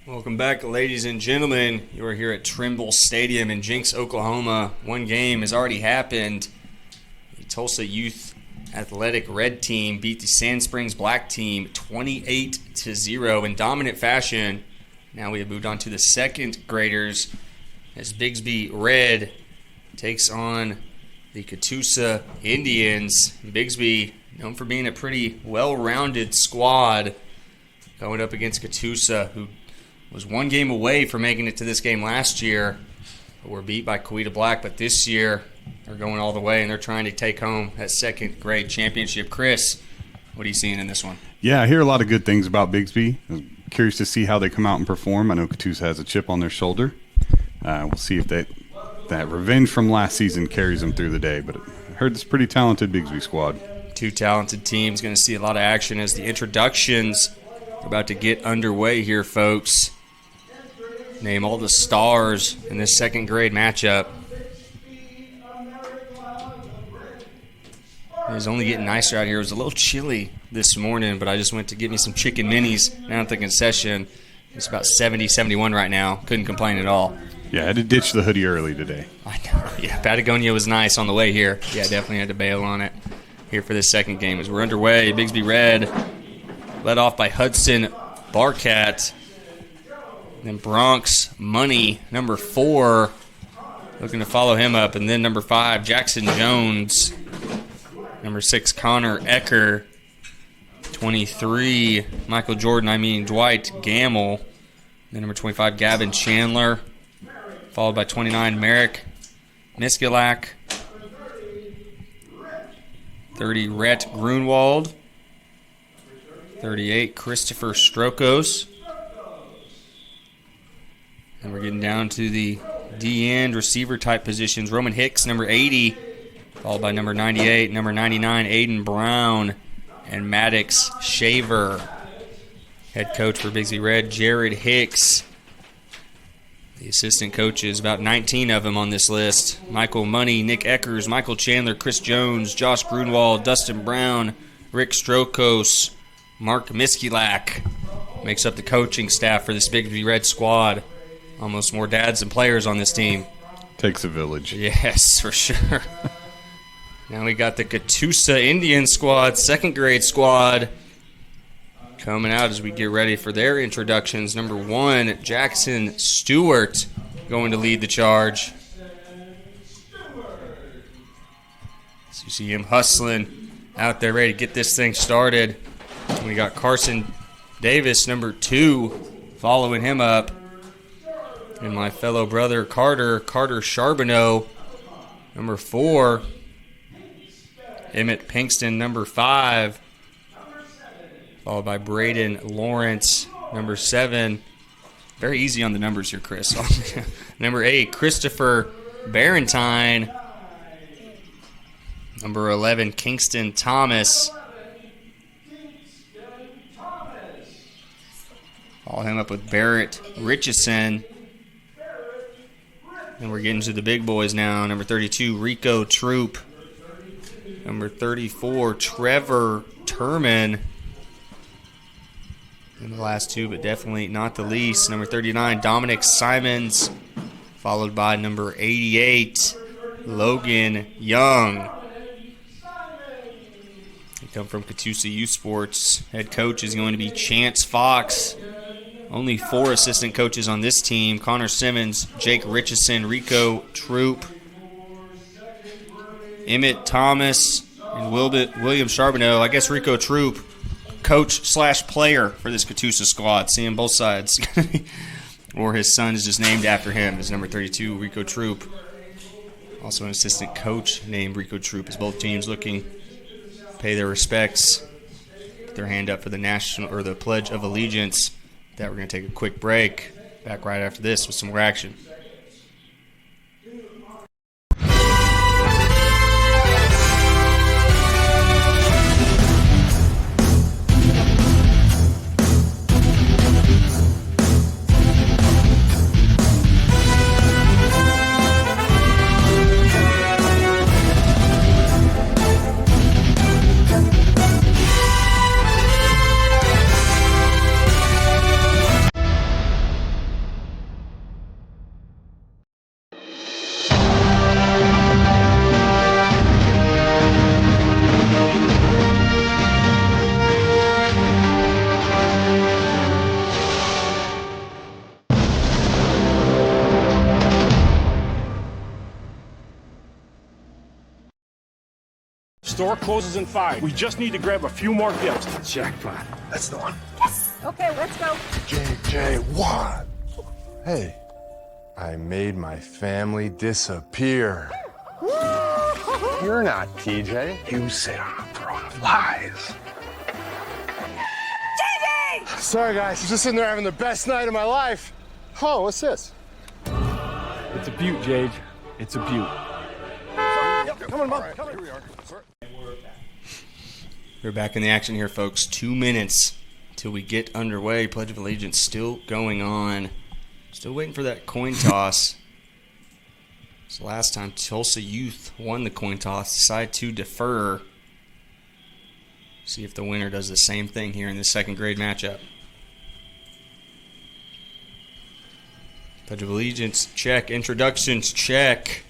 Welcome back, ladies and gentlemen. You are here at Trimble Stadium in Jenks, Oklahoma. One game has already happened. The Tulsa Youth Athletic Red Team beat the Sand Springs Black Team 28-0 in dominant fashion. Now we have moved on to the second graders as Bigsby Red takes on the Catoosa Indians. Bigsby, known for being a pretty well-rounded squad, going up against Catoosa, who was one game away from making it to this game last year, but were beat by Coweta Black. But this year, they're going all the way, and they're trying to take home that second grade championship. Chris, what are you seeing in this one? Yeah, I hear a lot of good things about Bigsby. I'm curious to see how they come out and perform. I know Catoosa has a chip on their shoulder. We'll see if that revenge from last season carries them through the day. But I heard it's a pretty talented Bigsby squad. Two talented teams, going to see a lot of action as the introductions are about to get underway here, folks. Name all the stars in this second grade matchup. It was only getting nicer out here. It was a little chilly this morning, but I just went to get me some chicken minis down at the concession. It's about 70, 71 right now. Couldn't complain at all. Yeah, I had to ditch the hoodie early today. I know. Yeah, Patagonia was nice on the way here. Yeah, definitely had to bail on it here for this second game. As we're underway, Bigsby Red led off by Hudson Barkat. Then Bronx Money, number 4, looking to follow him up. And then number 5, Jackson Jones. Number 6, Connor Ecker. 23, Dwight Gamble. Then number 25, Gavin Chandler. Followed by 29, Merrick Miskilak. 30, Rhett Grunwald. 38, Christopher Strokos. And we're getting down to the D-end receiver type positions. Roman Hicks, number 80, followed by number 98, number 99, Aiden Brown, and Maddox Shaver. Head coach for Bigsby Red, Jared Hicks. The assistant coaches, about 19 of them on this list. Michael Money, Nick Eckers, Michael Chandler, Chris Jones, Josh Grunwald, Dustin Brown, Rick Strokos, Mark Miskilak. Makes up the coaching staff for this Bigsby Red squad. Almost more dads than players on this team. Takes a village. Yes, for sure. Now we got the Catoosa Indian squad, second grade squad, coming out as we get ready for their introductions. Number 1, Jackson Stewart going to lead the charge. So you see him hustling out there ready to get this thing started. We got Carson Davis, number 2, following him up. And my fellow brother Carter Charbonneau, number 4. Emmett Pinkston, number 5. Followed by Braden Lawrence, number 7. Very easy on the numbers here, Chris. Number 8, Christopher Barentine. Number 11, Kingston Thomas. Follow him up with Barrett Richardson. And we're getting to the big boys now. Number 32, Rico Troop. Number 34, Trevor Turman. And the last 2, but definitely not the least. Number 39, Dominic Simons. Followed by number 88, Logan Young. They come from Catoosa Youth Sports. Head coach is going to be Chance Fox. Only 4 assistant coaches on this team. Connor Simmons, Jake Richardson, Rico Troop, Emmett Thomas, and William Charbonneau. I guess Rico Troop, coach/player for this Catoosa squad. Seeing both sides. Or his son is just named after him. Is number 32, Rico Troop. Also an assistant coach named Rico Troop. As both teams looking to pay their respects. Put their hand up for the national or the Pledge of Allegiance. That we're going to take a quick break. Back right after this with some more action. Store closes in 5. We just need to grab a few more gifts. Jackpot. That's the one. Okay, let's go. JJ, what? Hey, I made my family disappear. You're not TJ. You said I'm a throne of lies. Sorry, guys. I'm just sitting there having the best night of my life. Oh, what's this? It's a beaut, Jage. It's a beaut. Come on, Mom. Come on. Here we are. We're back in the action here, folks. 2 minutes till we get underway. Pledge of Allegiance still going on. Still waiting for that coin toss. So last time Tulsa Youth won the coin toss, decided to defer. See if the winner does the same thing here in the second grade matchup. Pledge of Allegiance, check. Introductions, check.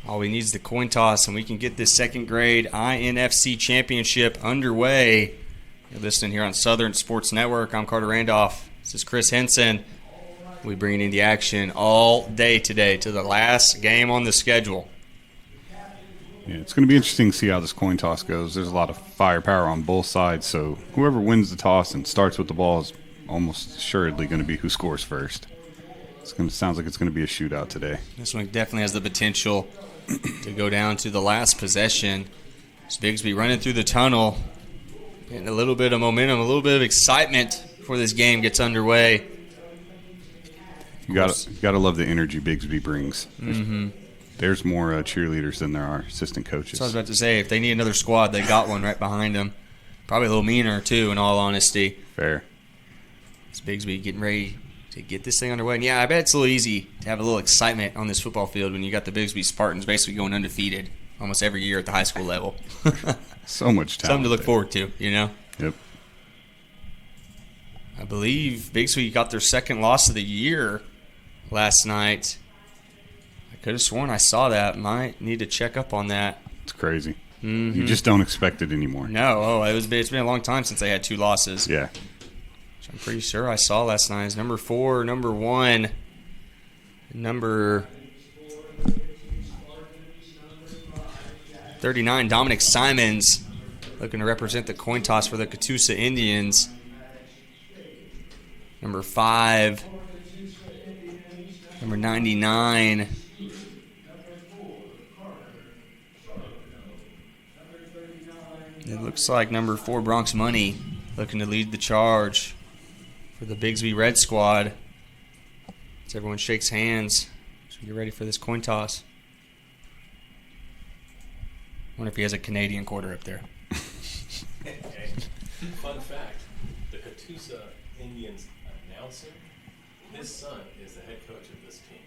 All we need is the coin toss, and we can get this second grade INFC championship underway. You're listening here on Southern Sports Network. I'm Carter Randolph. This is Chris Henson. We bring in the action all day today to the last game on the schedule. Yeah, it's going to be interesting to see how this coin toss goes. There's a lot of firepower on both sides, so whoever wins the toss and starts with the ball is almost assuredly going to be who scores first. Sounds like it's going to be a shootout today. This one definitely has the potential to go down to the last possession. It's Bigsby running through the tunnel, getting a little bit of momentum, a little bit of excitement before this game gets underway. You got to love the energy Bigsby brings. There's more cheerleaders than there are assistant coaches. So I was about to say, if they need another squad, they got one right behind them. Probably a little meaner, too, in all honesty. Fair. It's Bigsby getting ready to get this thing underway. And yeah, I bet it's a little easy to have a little excitement on this football field when you got the Bigsby Spartans basically going undefeated almost every year at the high school level. So much talent. Something to look forward to, you know? Yep. I believe Bigsby got their second loss of the year last night. I could have sworn I saw that. Might need to check up on that. It's crazy. You just don't expect it anymore. No, it's been a long time since they had two losses. Yeah. Which I'm pretty sure I saw last night. It's number 4, number 1, number 39, Dominic Simons, looking to represent the coin toss for the Catoosa Indians. Number 5, number 99. It looks like number 4, Bronx Money, looking to lead the charge for the Bigsby Red squad. As everyone shakes hands, so get ready for this coin toss. Wonder if he has a Canadian quarter up there. Fun fact, the Catoosa Indians announcer, his son is the head coach of this team.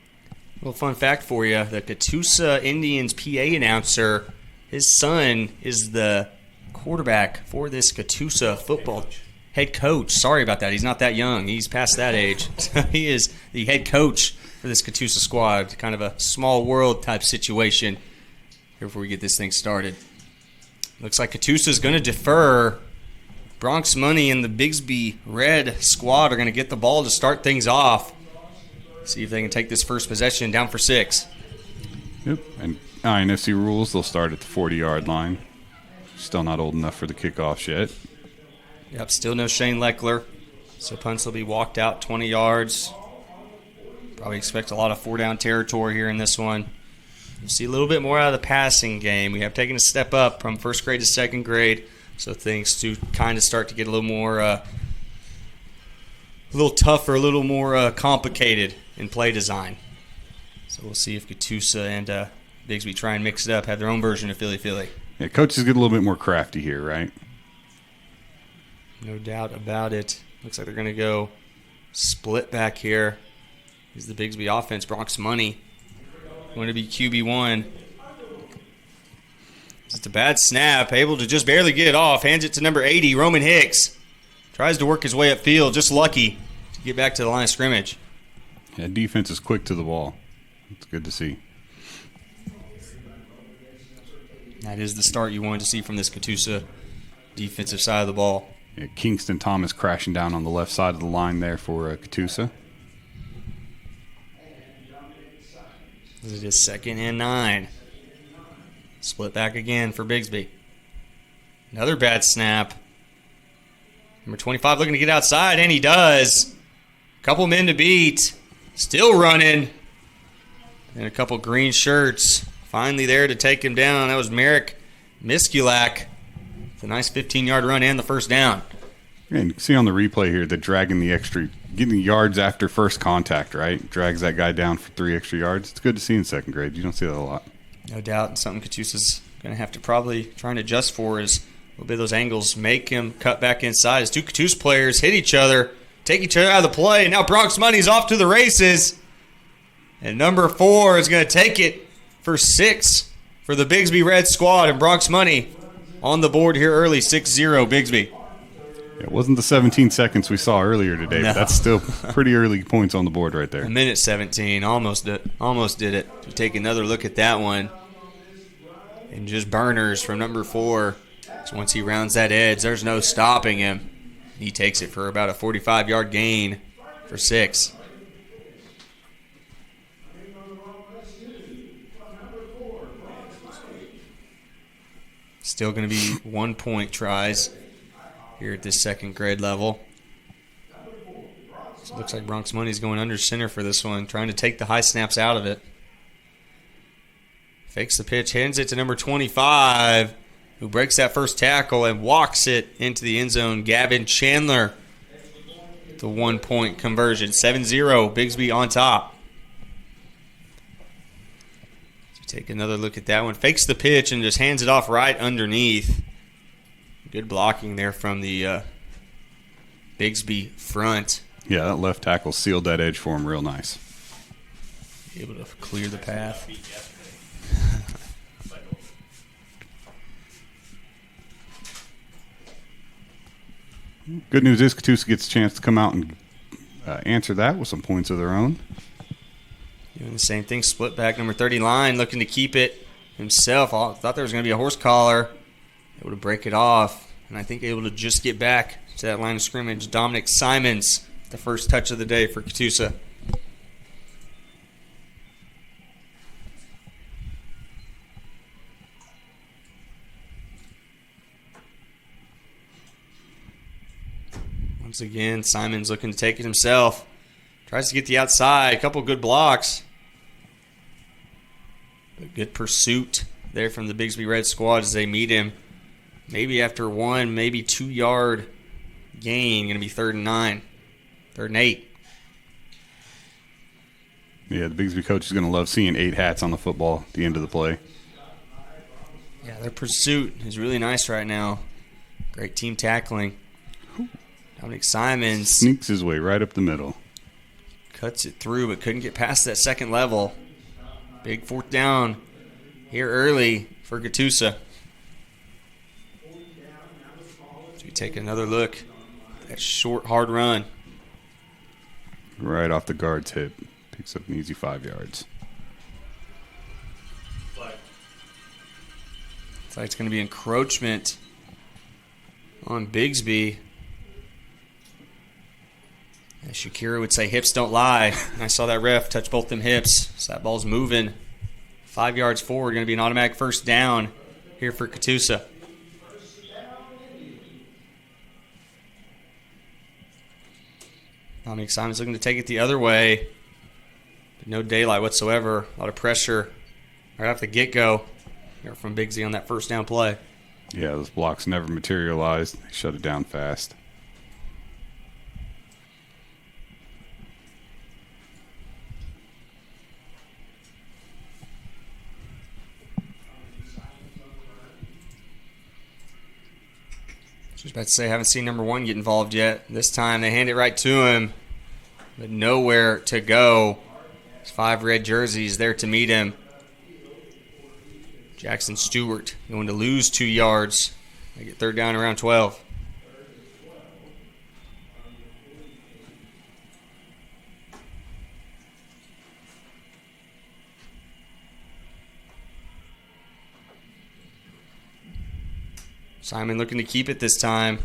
Little fun fact for you, the Catoosa Indians PA announcer, his son is the quarterback for this Catoosa football head coach. Sorry about that. He's not that young. He's past that age. So he is the head coach for this Catoosa squad. Kind of a small world type situation here before we get this thing started. Looks like Catoosa is going to defer. Bronx Money and the Bigsby Red squad are going to get the ball to start things off. See if they can take this first possession down for 6. Yep. And INFC rules, they'll start at the 40-yard line. Still not old enough for the kickoffs yet. Yep, still no Shane Leckler. So punts will be walked out 20 yards. Probably expect a lot of 4-down territory here in this one. We'll see a little bit more out of the passing game. We have taken a step up from first grade to second grade. So things to kind of start to get a little more, a little tougher, a little more complicated in play design. So we'll see if Catoosa and Bigsby try and mix it up, have their own version of Philly Philly. Yeah, coaches get a little bit more crafty here, right? No doubt about it. Looks like they're going to go split back here. Here's the Bigsby offense. Bronx Money going to be QB1. It's a bad snap. Able to just barely get it off. Hands it to number 80, Roman Hicks. Tries to work his way upfield. Just lucky to get back to the line of scrimmage. Yeah, defense is quick to the ball. It's good to see. That is the start you wanted to see from this Catoosa defensive side of the ball. Yeah, Kingston Thomas crashing down on the left side of the line there for Catoosa. It is 2nd and 9. Split back again for Bigsby. Another bad snap. Number 25 looking to get outside, and he does. Couple men to beat. Still running. And a couple green shirts finally there to take him down. That was Merrick Miskulak. It's a nice 15-yard run and the first down. And you can see on the replay here that dragging the extra, getting yards after first contact, right? Drags that guy down for 3 extra yards. It's good to see in second grade. You don't see that a lot. No doubt, and something Katusa's going to have to probably try and adjust for is a little bit of those angles make him cut back inside. As two Catoosa players hit each other, take each other out of the play, and now Bronx Money's off to the races. And number 4 is going to take it for 6 for the Bigsby Red squad, and Bronx Money on the board here early, 6-0 Bigsby. It wasn't the 17 seconds we saw earlier today, No. but that's still pretty early points on the board right there. A minute 17, almost did it. You take another look at that one, and just burners from number 4. So once he rounds that edge, there's no stopping him. He takes it for about a 45-yard gain for 6. Still going to be 1-point tries here at this second grade level. So it looks like Bronx Money's going under center for this one, trying to take the high snaps out of it. Fakes the pitch, hands it to number 25, who breaks that first tackle and walks it into the end zone. Gavin Chandler, the 1-point conversion. 7-0, Bigsby on top. So take another look at that one. Fakes the pitch and just hands it off right underneath. Good blocking there from the Bigsby front. Yeah, that left tackle sealed that edge for him real nice. Able to clear the path. Good news is Catoosa gets a chance to come out and answer that with some points of their own. Doing the same thing, split back number 30 line, looking to keep it himself. I thought there was going to be a horse collar. Able to break it off, and I think able to just get back to that line of scrimmage. Dominic Simons, the first touch of the day for Catoosa. Once again, Simons looking to take it himself. Tries to get the outside. A couple good blocks. A good pursuit there from the Bigsby Red squad as they meet him. Maybe after 1, maybe 2-yard gain. Going to be 3rd and 9. 3rd and 8. Yeah, the Bigsby coach is going to love seeing 8 hats on the football at the end of the play. Yeah, their pursuit is really nice right now. Great team tackling. Dominic Simons Sneaks his way right up the middle. cuts it through but couldn't get past that second level. Big 4th down here early for Catoosa. So we take another look. That short, hard run. Right off the guard's hip. Picks up an easy 5 yards. Looks like it's going to be encroachment on Bigsby. As Shakira would say, hips don't lie. And I saw that ref touch both them hips. So that ball's moving 5 yards forward. Going to be an automatic first down here for Catoosa. Dominic Simons looking to take it the other way. But no daylight whatsoever. A lot of pressure right off the get-go here from Bigsby on that first down play. Yeah, those blocks never materialized. They shut it down fast. Just about to say, I haven't seen number 1 get involved yet. This time they hand it right to him, but nowhere to go. There's 5 red jerseys there to meet him. Jackson Stewart going to lose 2 yards. They get 3rd down around 12. Simon looking to keep it this time.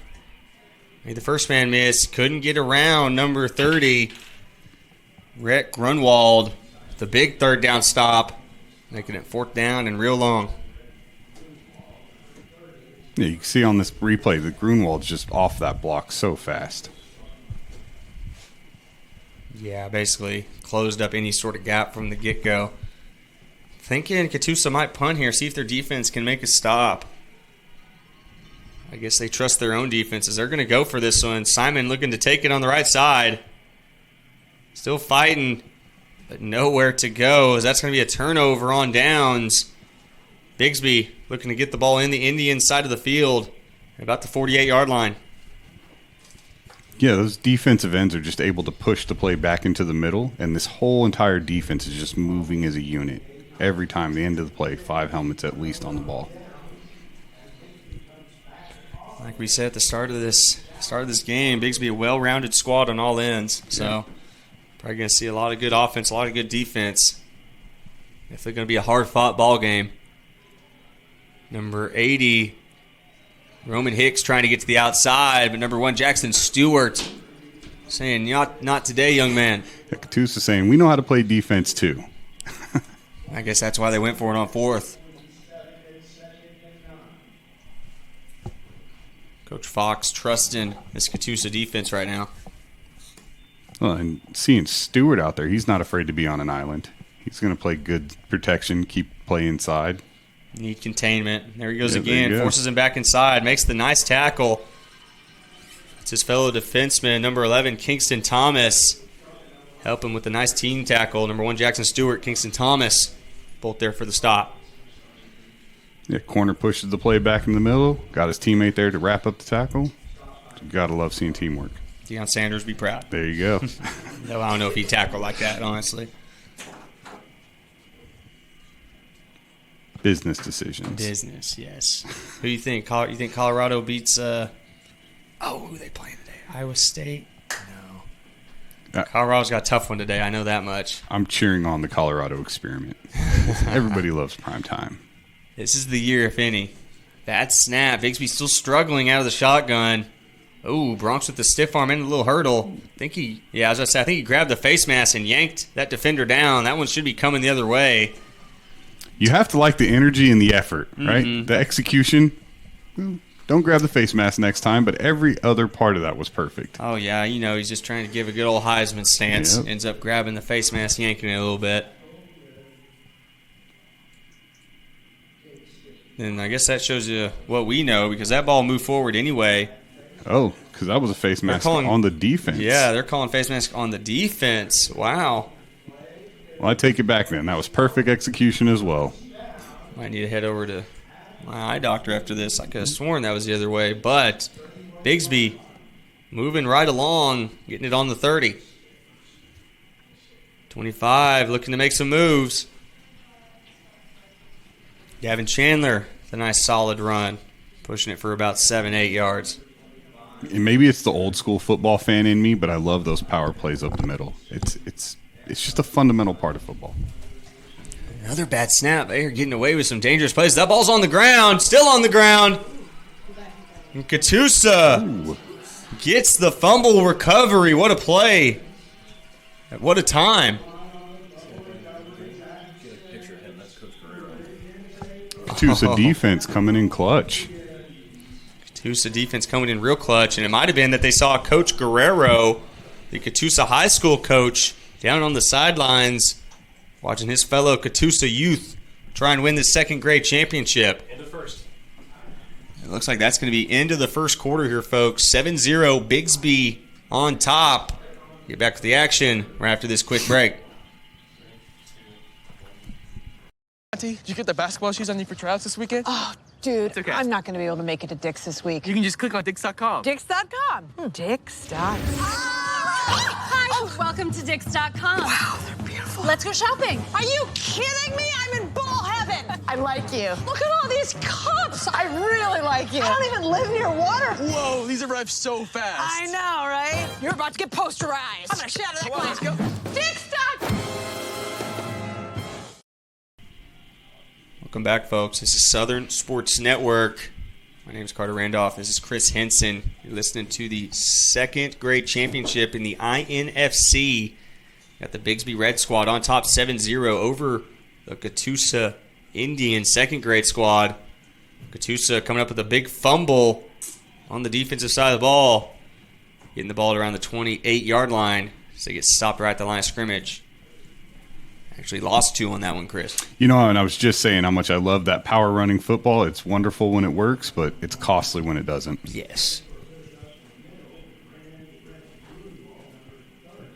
Made the first man miss. Couldn't get around number 30. Rhett Grunwald. The big 3rd down stop. Making it 4th down and real long. Yeah, you can see on this replay that Grunwald's just off that block so fast. Yeah, basically closed up any sort of gap from the get-go. Thinking Catoosa might punt here, see if their defense can make a stop. I guess they trust their own defenses. They're going to go for this one. Simon looking to take it on the right side. Still fighting, but nowhere to go, as that's going to be a turnover on downs. Bigsby looking to get the ball in the Indian side of the field, about the 48-yard line. Yeah, those defensive ends are just able to push the play back into the middle, and this whole entire defense is just moving as a unit. Every time, the end of the play, 5 helmets at least on the ball. Like we said at the start of this game, Bigsby a well-rounded squad on all ends. So probably going to see a lot of good offense, a lot of good defense. If they're going to be a hard-fought ball game. Number 80, Roman Hicks trying to get to the outside, but number 1, Jackson Stewart saying, not today, young man. Catoosa saying, we know how to play defense too. I guess that's why they went for it on 4th. Coach Fox trusting this Catoosa defense right now. Well, and seeing Stewart out there, he's not afraid to be on an island. He's going to play good protection, keep play inside. Need containment. There he goes Yeah, there again. you go. Forces him back inside. Makes the nice tackle. It's his fellow defenseman, number 11, Kingston Thomas. Help him with the nice team tackle. Number 1, Jackson Stewart, Kingston Thomas. Both there for the stop. Yeah, corner pushes the play back in the middle. Got his teammate there to wrap up the tackle. Got to love seeing teamwork. Deion Sanders be proud. There you go. No, I don't know if he'd tackle like that, honestly. Business decisions. Business, yes. Who you think? You think Colorado beats who are they playing today? Iowa State? No. Colorado's got a tough one today. I know that much. I'm cheering on the Colorado experiment. Everybody loves prime time. This is the year, if any. Bad snap. Bigsby still struggling out of the shotgun. Oh, Bronx with the stiff arm and a little hurdle. I think he grabbed the face mask and yanked that defender down. That one should be coming the other way. You have to like the energy and the effort, right? Mm-hmm. The execution. Well, don't grab the face mask next time, but every other part of that was perfect. Oh, yeah, he's just trying to give a good old Heisman stance. Yep. Ends up grabbing the face mask, yanking it a little bit. And I guess that shows you what we know, because that ball moved forward anyway. Oh, because that was a face mask on the defense. Yeah, they're calling face mask on the defense. Wow. Well, I take it back then. That was perfect execution as well. Might need to head over to my eye doctor after this. I could have sworn that was the other way. But Bigsby moving right along, getting it on the 30. 25, looking to make some moves. Gavin Chandler, the nice solid run, pushing it for about 7-8 yards. And maybe it's the old school football fan in me, but I love those power plays up the middle. It's just a fundamental part of football. Another bad snap. They are getting away with some dangerous plays. That ball's on the ground, still on the ground. And Catoosa gets the fumble recovery. What a play. What a time. Catoosa defense coming in clutch. Catoosa defense coming in real clutch. And it might have been that they saw Coach Guerrero, the Catoosa High School coach, down on the sidelines watching his fellow Catoosa youth try and win the second grade championship. Into first. It looks like that's going to be into the first quarter here, folks. 7-0, Bigsby on top. Get back to the action right after this quick break. Auntie, did you get the basketball shoes I need for tryouts this weekend? Oh, dude, okay. I'm not going to be able to make it to Dick's this week. You can just click on Dix.com. Dicks.com. Dicks.com. Hi, welcome to Dix.com. Wow, they're beautiful. Let's go shopping. Are you kidding me? I'm in ball heaven. I like you. Look at all these cups. I really like you. I don't even live near water. Whoa, these arrived so fast. I know, right? You're about to get posterized. I'm going to shatter that glass. Let's go. Dicks.com. Welcome back, folks. This is Southern Sports Network. My name is Carter Randolph. This is Chris Henson. You're listening to the second grade championship in the INFC. Got the Bigsby Red Squad on top 7-0 over the Catoosa Indian second grade squad. Katusa coming up with a big fumble on the defensive side of the ball. Getting the ball around the 28-yard line. So they get stopped right at the line of scrimmage. Actually lost 2 on that one, Chris. You know, and I was just saying how much I love that power running football. It's wonderful when it works, but it's costly when it doesn't. Yes.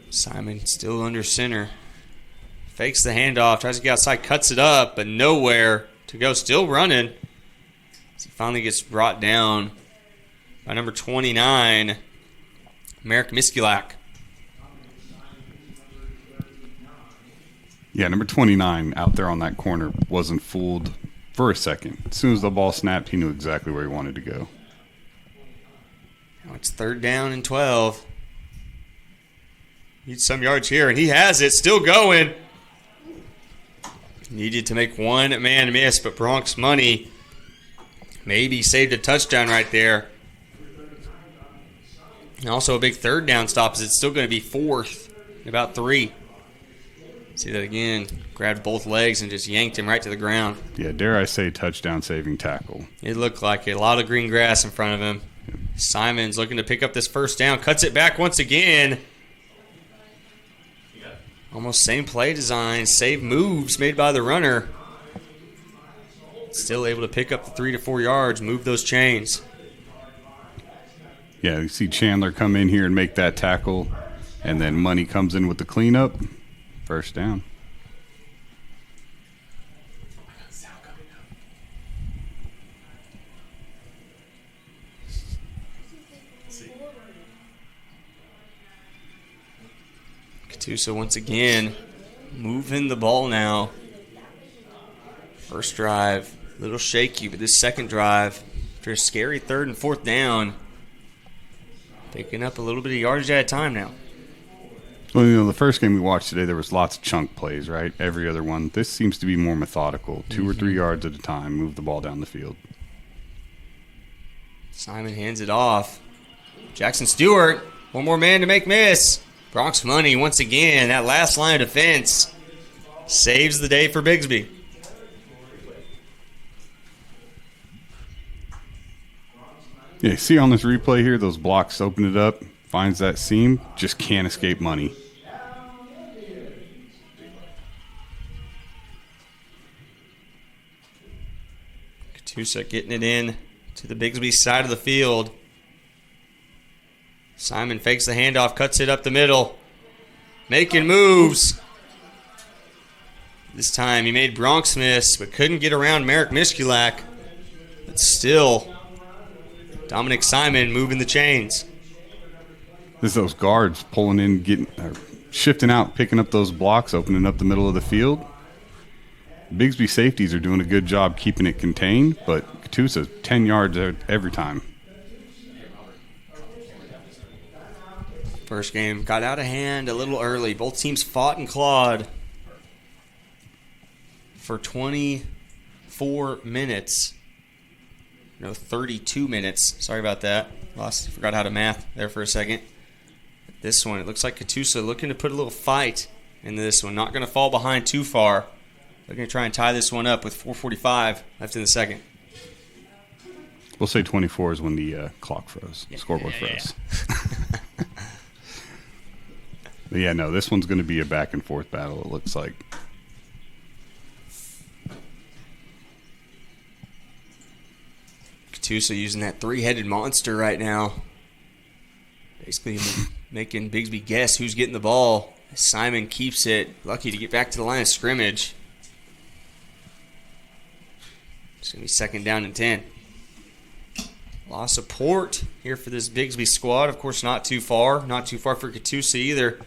Simon still under center. Fakes the handoff, tries to get outside, cuts it up, but nowhere to go. Still running. As he finally gets brought down by number 29, Merrick Miskulak. Yeah, number 29 out there on that corner wasn't fooled for a second. As soon as the ball snapped, he knew exactly where he wanted to go. Now it's 3rd down and 12. Needs some yards here, and he has it. Still going. Needed to make one man miss, but Bronx Money maybe saved a touchdown right there. And also a big 3rd down stop, as it's still going to be 4th, about 3. See that again. Grabbed both legs and just yanked him right to the ground. Yeah, dare I say touchdown saving tackle. It looked like it. A lot of green grass in front of him. Simon's looking to pick up this 1st down. Cuts it back once again. Almost same play design. Save moves made by the runner. Still able to pick up the 3 to 4 yards. Move those chains. Yeah, you see Chandler come in here and make that tackle, and then Money comes in with the cleanup. 1st down. Katusa once again moving the ball now. First drive, a little shaky, but this second drive, after a scary 3rd and 4th down, picking up a little bit of yardage at a time now. Well, you know, the first game we watched today, there was lots of chunk plays, right? Every other one. This seems to be more methodical. 2 or 3 yards at a time, move the ball down the field. Simon hands it off. Jackson Stewart, one more man to make miss. Bronx Money, once again, that last line of defense saves the day for Bigsby. Yeah, see on this replay here, those blocks open it up, finds that seam, just can't escape Money. Katusa getting it in to the Bigsby side of the field. Simon fakes the handoff, cuts it up the middle. Making moves. This time he made Bronx miss, but couldn't get around Merrick Miskulak. But still, Dominic Simon moving the chains. This is those guards pulling in, shifting out, picking up those blocks, opening up the middle of the field. Bigsby safeties are doing a good job keeping it contained, but Katusa 10 yards every time. First game got out of hand a little early. Both teams fought and clawed for 24 minutes. No, 32 minutes. Sorry about that. Forgot how to math there for a second. This one, it looks like Katusa looking to put a little fight into this one. Not going to fall behind too far. Looking to try and tie this one up with 4:45 left in the second. We'll say 24 is when the clock froze, scoreboard froze. But yeah, no, this one's going to be a back and forth battle, it looks like. Katusa using that 3-headed monster right now. Basically making Bigsby guess who's getting the ball. Simon keeps it. Lucky to get back to the line of scrimmage. It's going to be 2nd down and 10. A lot of support here for this Bigsby squad. Of course, not too far. Not too far for Katusa either.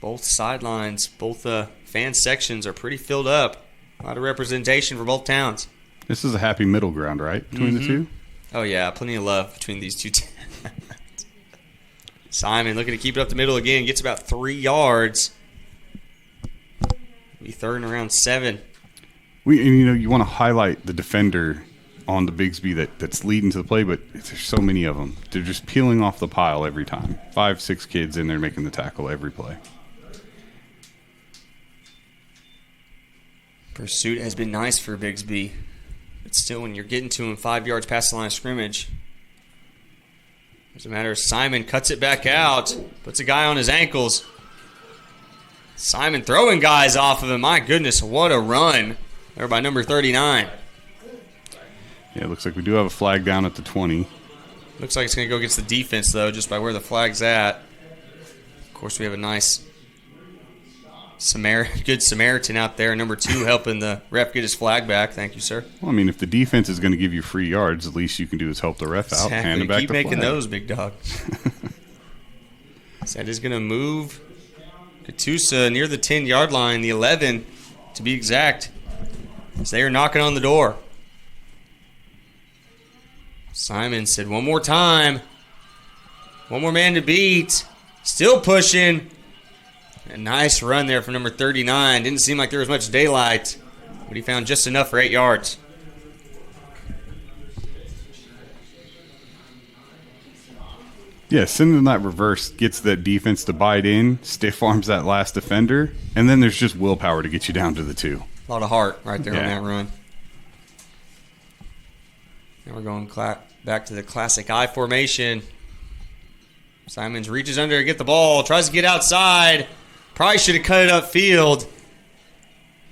Both sidelines, both fan sections are pretty filled up. A lot of representation for both towns. This is a happy middle ground, right, between the two? Oh, yeah, plenty of love between these two towns. Simon looking to keep it up the middle again. Gets about 3 yards. Be 3rd and around 7. You want to highlight the defender on the Bigsby that's leading to the play, but there's so many of them. They're just peeling off the pile every time. 5, 6 kids in there making the tackle every play. Pursuit has been nice for Bigsby. But But still, when you're getting to him 5 yards past the line of scrimmage, doesn't matter. Simon cuts it back out, puts a guy on his ankles. Simon throwing guys off of him. My goodness, what a run there by number 39. Yeah, it looks like we do have a flag down at the 20. Looks like it's going to go against the defense, though, just by where the flag's at. Of course, we have a nice good Samaritan out there. Number 2 helping the ref get his flag back. Thank you, sir. Well, I mean, if the defense is going to give you free yards, the least you can do is help the ref out. Exactly. Hand it back Keep the making flag. those, big dog. So that is going to move Catoosa near the 10-yard line, the 11 to be exact, as they are knocking on the door. Simon said, one more time. One more man to beat. Still pushing. A nice run there from number 39. Didn't seem like there was much daylight, but he found just enough for 8 yards. Yeah, sending that reverse gets that defense to bite in, stiff arms that last defender, and then there's just willpower to get you down to the 2. A lot of heart right there on Yeah. that run. Now we're going back to the classic I formation. Simons reaches under to get the ball, tries to get outside. Probably should have cut it upfield.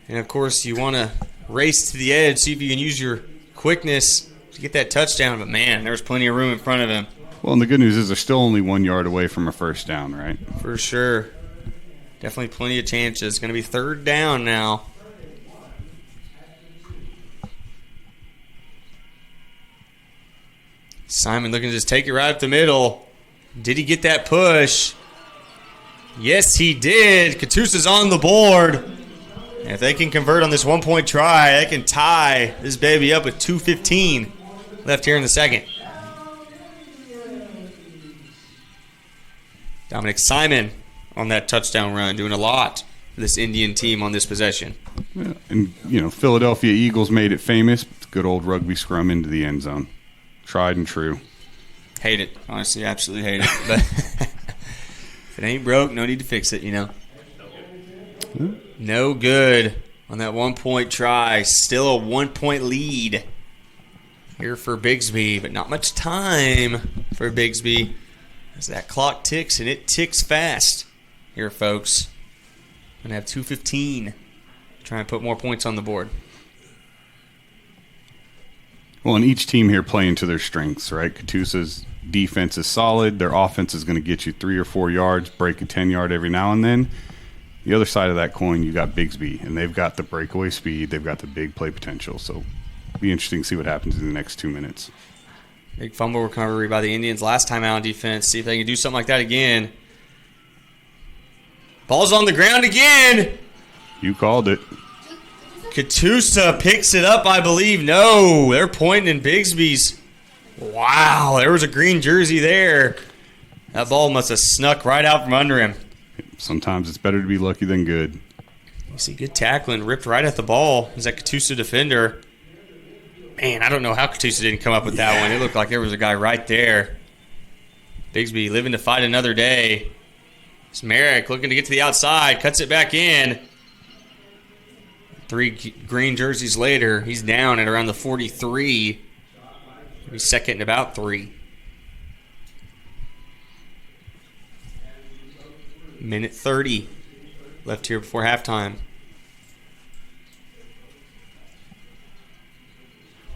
And, of course, you want to race to the edge, see if you can use your quickness to get that touchdown. But, man, there's plenty of room in front of him. Well, and the good news is they're still only 1 yard away from a first down, right? For sure. Definitely plenty of chances. It's going to be 3rd down now. Simon looking to just take it right up the middle. Did he get that push? Yes, he did. Catoosa's on the board. And if they can convert on this 1-point try, they can tie this baby up with 2:15 left here in the second. Dominic Simon on that touchdown run, doing a lot for this Indian team on this possession. Yeah. And, Philadelphia Eagles made it famous. Good old rugby scrum into the end zone. Tried and true. Hate it. Honestly, absolutely hate it. But if it ain't broke, no need to fix it, No good on that 1-point try. Still a 1-point lead here for Bigsby, but not much time for Bigsby as that clock ticks, and it ticks fast here, folks. Going to have 2:15 to try and put more points on the board. Well, and each team here playing to their strengths, right? Catoosa's defense is solid. Their offense is going to get you 3 or 4 yards, break a 10-yard every now and then. The other side of that coin, you got Bigsby, and they've got the breakaway speed. They've got the big play potential. So it'll be interesting to see what happens in the next 2 minutes. Big fumble recovery by the Indians last time out on defense. See if they can do something like that again. Ball's on the ground again. You called it. Catoosa picks it up, I believe. No, they're pointing in Bigsby's. Wow, there was a green jersey there. That ball must have snuck right out from under him. Sometimes it's better to be lucky than good. You see good tackling, ripped right at the ball. Is that Catoosa defender? Man, I don't know how Catoosa didn't come up with that one. It looked like there was a guy right there. Bigsby living to fight another day. It's Merrick looking to get to the outside, cuts it back in. 3 green jerseys later, he's down at around the 43. He's second and about 3. Minute 30 left here before halftime.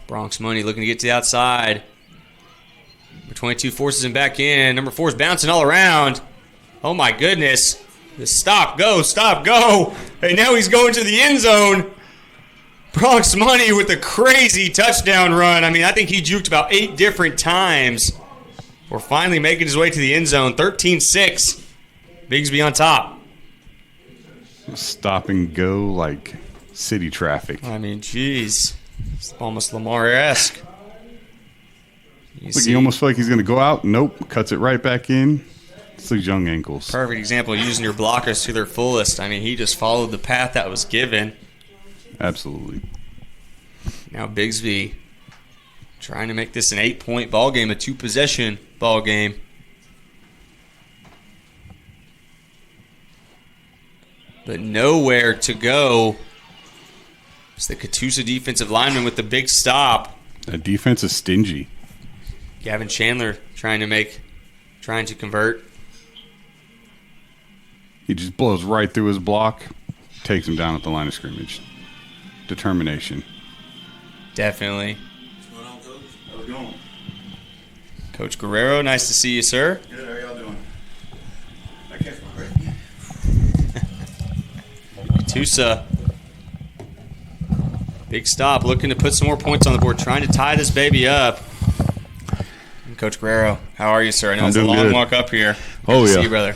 Bronx Money looking to get to the outside. Number 22 forces him back in. Number 4 is bouncing all around. Oh my goodness. Stop, go. And now he's going to the end zone. Bronx Money with a crazy touchdown run. I mean, I think he juked about 8 different times. We're finally making his way to the end zone. 13-6. Bigsby on top. Stop and go like city traffic. I mean, geez. It's almost Lamar-esque. You almost feel like he's going to go out. Nope. Cuts it right back in. It's those young ankles. Perfect example of using your blockers to their fullest. I mean, he just followed the path that was given. Absolutely. Now Bigsby trying to make this an 8-point ball game, a 2-possession ball game. But nowhere to go It's the Catoosa defensive lineman with the big stop. That defense is stingy. Gavin Chandler trying to convert. He just blows right through his block, takes him down at the line of scrimmage. Determination. Definitely. What's going on, Coach? How's it going? Coach Guerrero, nice to see you, sir. Good. How y'all doing? I catch my breath. Catoosa. Big stop, looking to put some more points on the board, trying to tie this baby up. Coach Guerrero, how are you, sir? I know I'm it's a doing long good. walk up here. Oh, Good to yeah. see you, brother.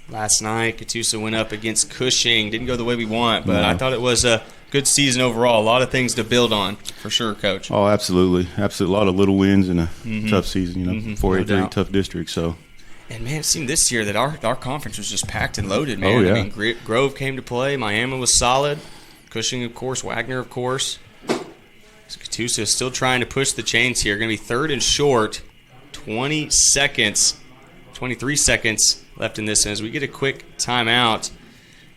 Last night, Catoosa went up against Cushing. Didn't go the way we want, but No. I thought it was a good season overall. A lot of things to build on, for sure, Coach. Oh, absolutely. Absolutely. A lot of little wins in a tough season, No 4A3, doubt. tough district. So, And, man, it seemed this year that our conference was just packed and loaded, man. Oh, yeah. I mean, Grove came to play. Miami was solid. Cushing, of course. Wagner, of course. Catoosa is still trying to push the chains here. Going to be third and short. 23 seconds left in this. And as we get a quick timeout,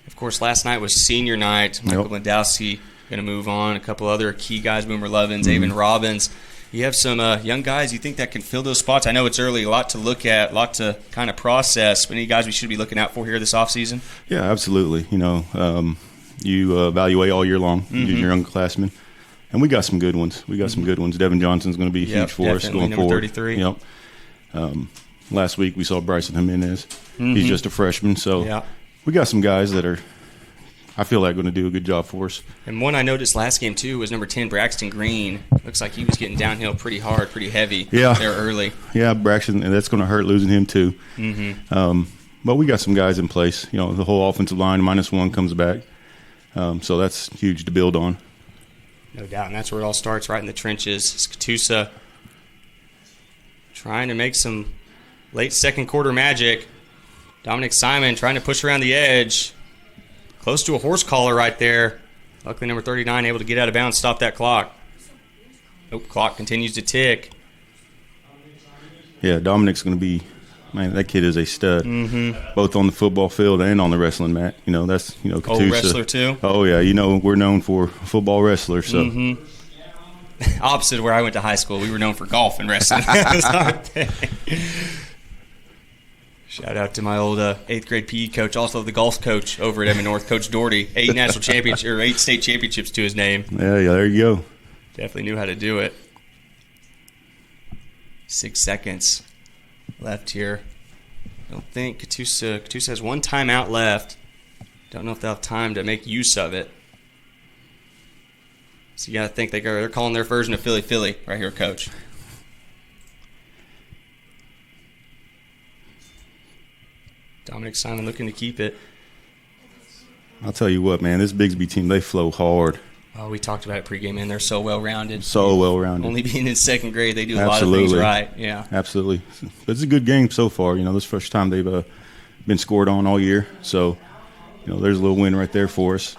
of course, last night was senior night. Michael Landowski going to move on. A couple other key guys, Boomer Lovins, Avon Robbins. You have some young guys you think that can fill those spots. I know it's early, a lot to look at, a lot to kind of process. But any guys we should be looking out for here this offseason? yeah, absolutely. You evaluate all year long, your underclassmen. And we got some good ones. Devin Johnson's going to be huge for us definitely, going number forward. 33. Yep. Last week we saw Bryson Jimenez. He's just a freshman. So Yeah. we got some guys that are, I feel like, going to do a good job for us. And one I noticed last game, too, was number 10, Braxton Green. Looks like he was getting downhill pretty hard, pretty heavy Yeah. there early. Yeah, Braxton, and that's going to hurt losing him too. But we got some guys in place. The whole offensive line -1 comes back. So that's huge to build on. No doubt, and that's where it all starts, right in the trenches. It's Catoosa trying to make some late second quarter magic. Dominic Simon trying to push around the edge. Close to a horse collar right there. Luckily, number 39 able to get out of bounds, stop that clock. Nope, clock continues to tick. Yeah, Dominic's going to be, man, that kid is a stud, both on the football field and on the wrestling mat. That's, Catoosa. Old wrestler, too? Oh, yeah. We're known for football wrestlers. So, Opposite of where I went to high school, we were known for golf and wrestling. That's our thing. Shout out to my old 8th grade PE coach, also the golf coach over at Emmett North, Coach Doherty. 8 state championships to his name. yeah, there you go. Definitely knew how to do it. 6 seconds left here. Don't think Catoosa has one timeout left. Don't know if they'll have time to make use of it. So you got to think they're calling their version of Philly right here, Coach. Dominic Simon looking to keep it. I'll tell you what, man, this Bigsby team, they flow hard. Oh, we talked about it pregame, man. They're so well-rounded. So well-rounded. Only being in second grade, they do a Absolutely. lot of things right. Yeah. Absolutely. But it's a good game so far. This is the first time they've been scored on all year. So, there's a little win right there for us.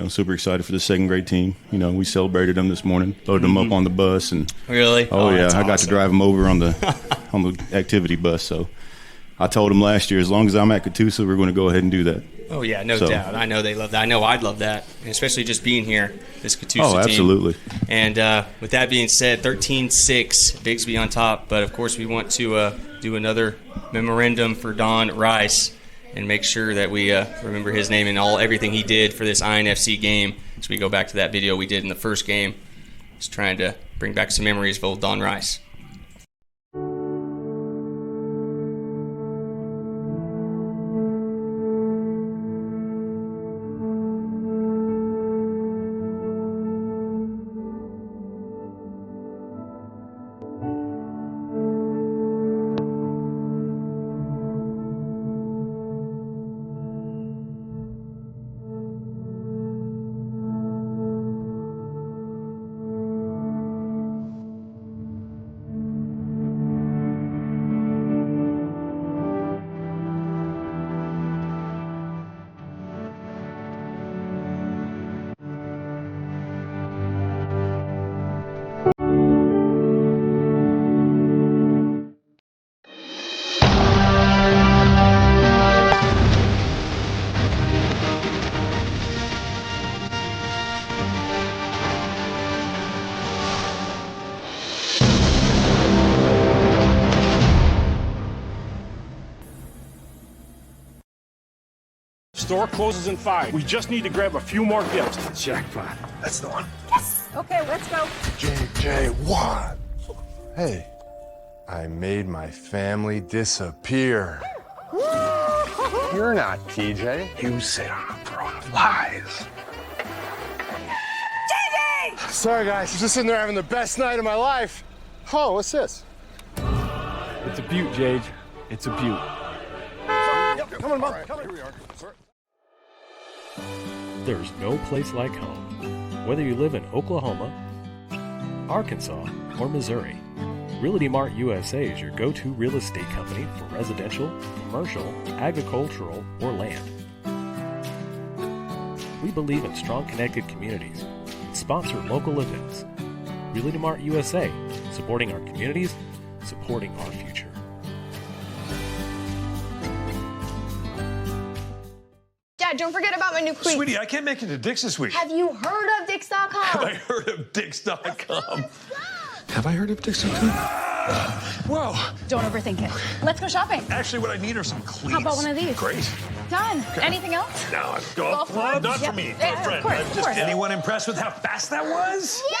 Super excited for the second grade team. We celebrated them this morning, loaded them up on the bus. And Really? Oh, yeah. that's I got to awesome. drive them over on the activity bus. So I told them last year, as long as I'm at Catoosa, we're going to go ahead and do that. Oh, yeah, no So- doubt. I know they love that. I know I'd love that, and especially just being here, this Catoosa team. Oh, absolutely. And with that being said, 13-6, Bigsby on top. But, of course, we want to do another memorandum for Don Rice and make sure that we remember his name and everything he did for this INFC game. So we go back to that video we did in the first game, just trying to bring back some memories of old Don Rice. Store closes in 5. We just need to grab a few more gifts. Jackpot. That's the one. Okay, let's go. JJ, what? Hey, I made my family disappear. You're not TJ. You sit on a throne of lies. Sorry, guys. I'm just sitting there having the best night of my life. Oh, what's this? It's a beaut, Jage. It's a beaut. Come on, Mom. Come on. Here we are. There's no place like home. Whether you live in Oklahoma, Arkansas, or Missouri, Realty Mart USA is your go-to real estate company for residential, commercial, agricultural, or land. We believe in strong connected communities and sponsor local events. Realty Mart USA, supporting our communities, supporting our future. Dad, don't forget about my new cleats. Sweetie, I can't make it to Dick's this week. Have you heard of Dix.com? Have I heard of Dix.com? Have I heard of Dix.com? Whoa. Don't overthink it. Let's go shopping. Actually, what I need are some cleats. How about one of these? Great. Done. Anything else? Now, golf Golf club? club? Not Yep. for me. Yeah, For a friend. of course, I'm of just course. anyone impressed with how fast that was? Yeah,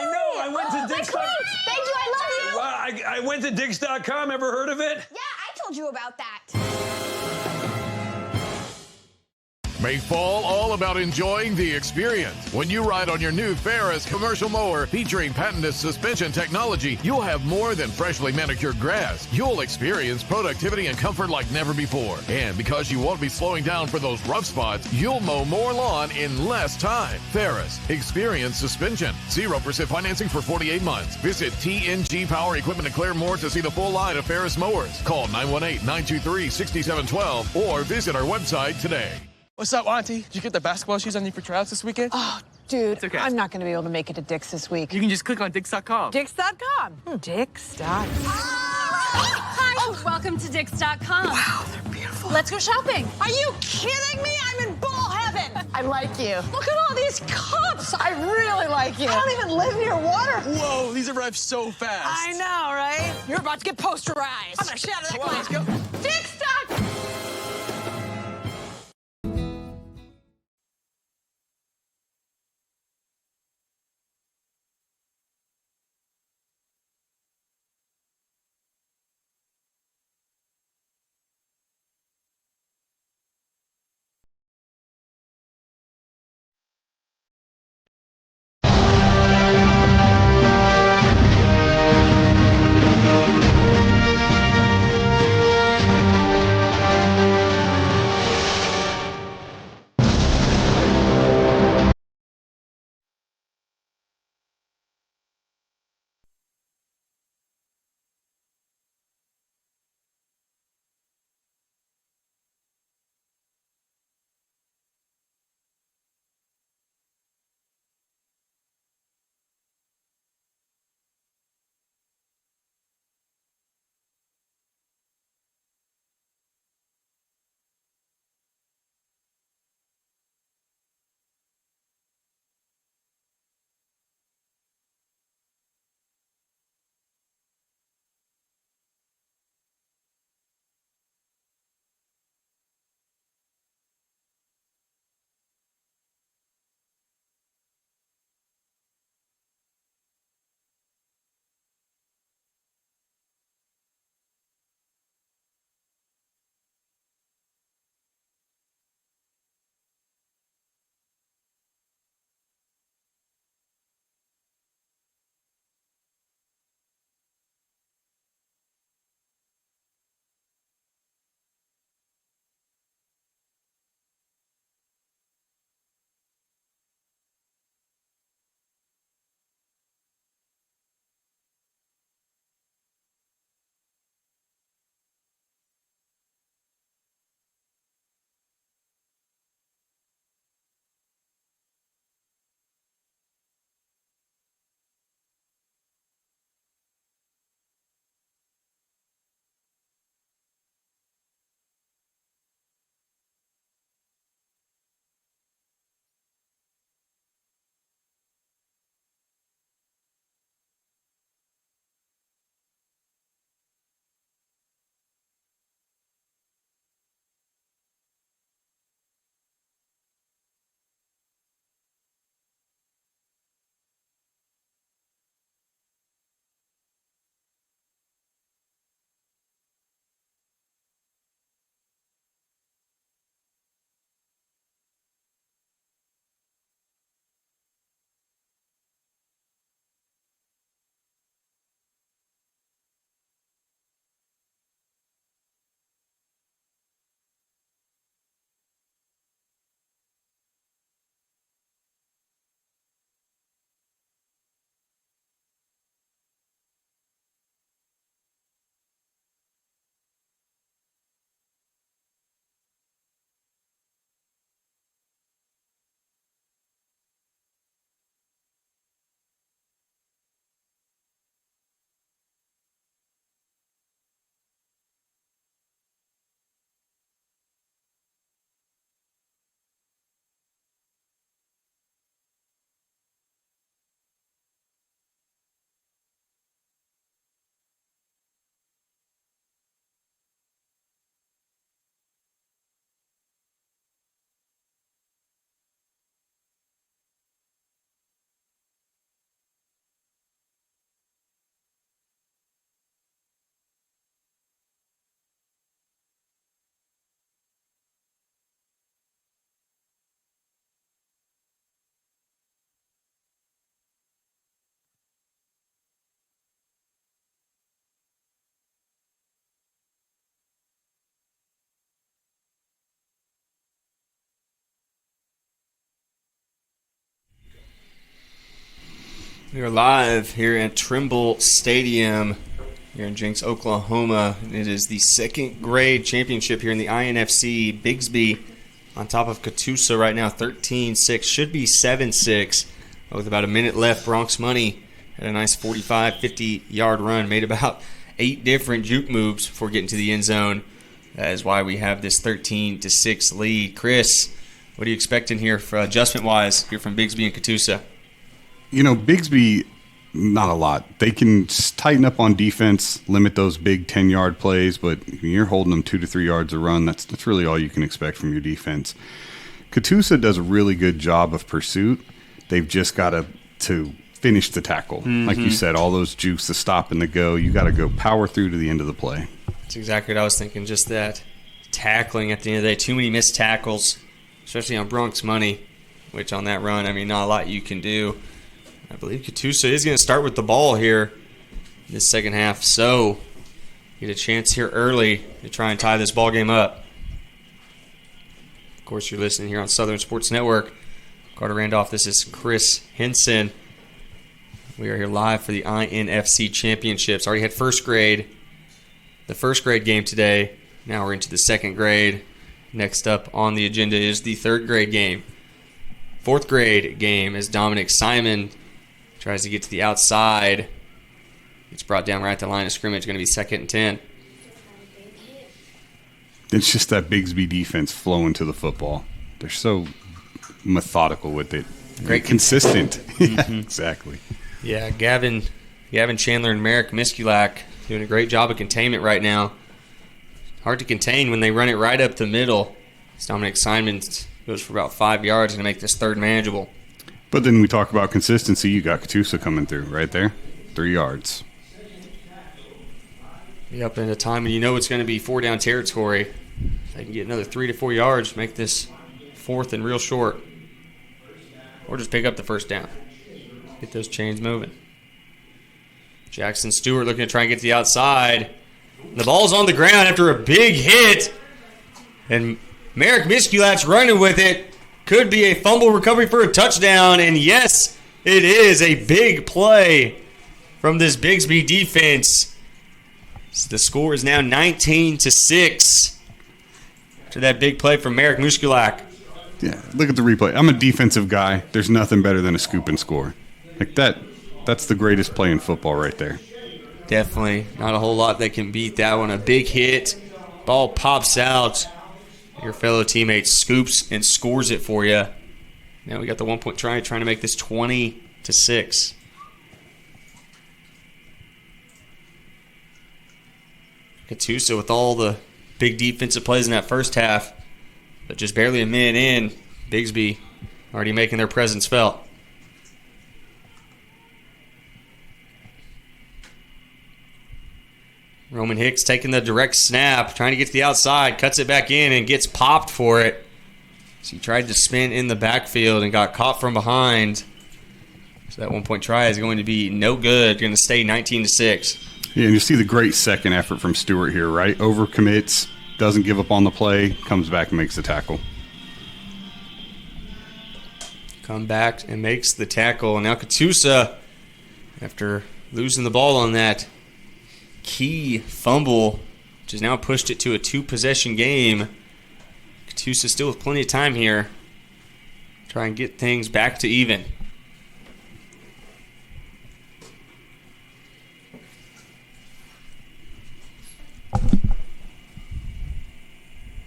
I know. I went to Dix.com. Thank you. I love you. Well, I went to Dix.com. Ever heard of it? Yeah, I told you about that. Make fall all about enjoying the experience. When you ride on your new Ferris commercial mower featuring patented suspension technology, you'll have more than freshly manicured grass. You'll experience productivity and comfort like never before. And because you won't be slowing down for those rough spots, you'll mow more lawn in less time. Ferris, experience suspension. 0% financing for 48 months. Visit TNG Power Equipment in Claremore to see the full line of Ferris mowers. Call 918-923-6712 or visit our website today. What's up, Auntie? Did you get the basketball shoes I need for tryouts this weekend? Oh, dude, okay. I'm not going to be able to make it to Dick's this week. You can just click on Dix.com. Dix.com. Dix.com. Hi, welcome to Dix.com. Wow, they're beautiful. Let's go shopping. Are you kidding me? I'm in bull heaven. I like you. Look at all these cups. I really like you. I don't even live near water. Whoa, these arrived so fast. I know, right? You're about to get posterized. I'm going to shatter that glass. Let's go. Dix.com. We are live here at Trimble Stadium here in Jenks, Oklahoma. It is the second grade championship here in the INFC. Bigsby on top of Catoosa right now, 13-6. Should be 7-6. With about a minute left, Bronx Money had a nice 45, 50-yard run. Made about 8 different juke moves before getting to the end zone. That is why we have this 13-6 lead. Chris, what are you expecting here for adjustment-wise here from Bigsby and Catoosa? You know, Bigsby, not a lot. They can tighten up on defense, limit those big 10-yard plays, but when you're holding them 2 to 3 yards a run, that's really all you can expect from your defense. Catoosa does a really good job of pursuit. They've just got to finish the tackle. Mm-hmm. Like you said, all those jukes, the stop and the go, you got to go power through to the end of the play. That's exactly what I was thinking, just that tackling at the end of the day. Too many missed tackles, especially on Bronx Money, which on that run, I mean, not a lot you can do. I believe Catoosa is going to start with the ball here this second half, so get a chance here early to try and tie this ball game up. Of course, you're listening here on Southern Sports Network. Carter Randolph, this is Chris Henson. We are here live for the INFC Championships. Already had the first grade game today. Now we're into the second grade. Next up on the agenda is the third grade game. Fourth grade game as Dominic Simon tries to get to the outside. It's brought down right at the line of scrimmage. Going to be 2nd and 10. It's just that Bigsby defense flowing to the football. They're so methodical with it. Great. Consistent. Yeah, exactly. Yeah, Gavin Chandler and Merrick Miskulak doing a great job of containment right now. Hard to contain when they run it right up the middle. Dominic Simon goes for about 5 yards and to make this third manageable. But then we talk about consistency. You got Catoosa coming through right there. 3 yards. Yep, in a time when you know it's going to be 4-down territory. They can get another 3 to 4 yards, make this fourth and real short. Or just pick up the first down. Get those chains moving. Jackson Stewart looking to try and get to the outside. The ball's on the ground after a big hit. And Merrick Miskulak's running with it. Could be a fumble recovery for a touchdown. And yes, it is a big play from this Bigsby defense. So the score is now 19-6 after that big play from Merrick Miskulak. Yeah, look at the replay. I'm a defensive guy. There's nothing better than a scoop and score. Like that's the greatest play in football right there. Definitely. Not a whole lot that can beat that one. A big hit. Ball pops out. Your fellow teammate scoops and scores it for you. Now we got the 1-point try, trying to make this 20-6. Catoosa with all the big defensive plays in that first half. But just barely a minute in, Bigsby already making their presence felt. Roman Hicks taking the direct snap, trying to get to the outside, cuts it back in and gets popped for it. So he tried to spin in the backfield and got caught from behind. So that 1-point try is going to be no good. Going to stay 19-6. Yeah, and you see the great second effort from Stewart here, right? Overcommits, doesn't give up on the play, comes back and makes the tackle. Come back and makes the tackle. And now Catoosa, after losing the ball on that key fumble, which has now pushed it to a 2-possession game. Catoosa still with plenty of time here. Try and get things back to even.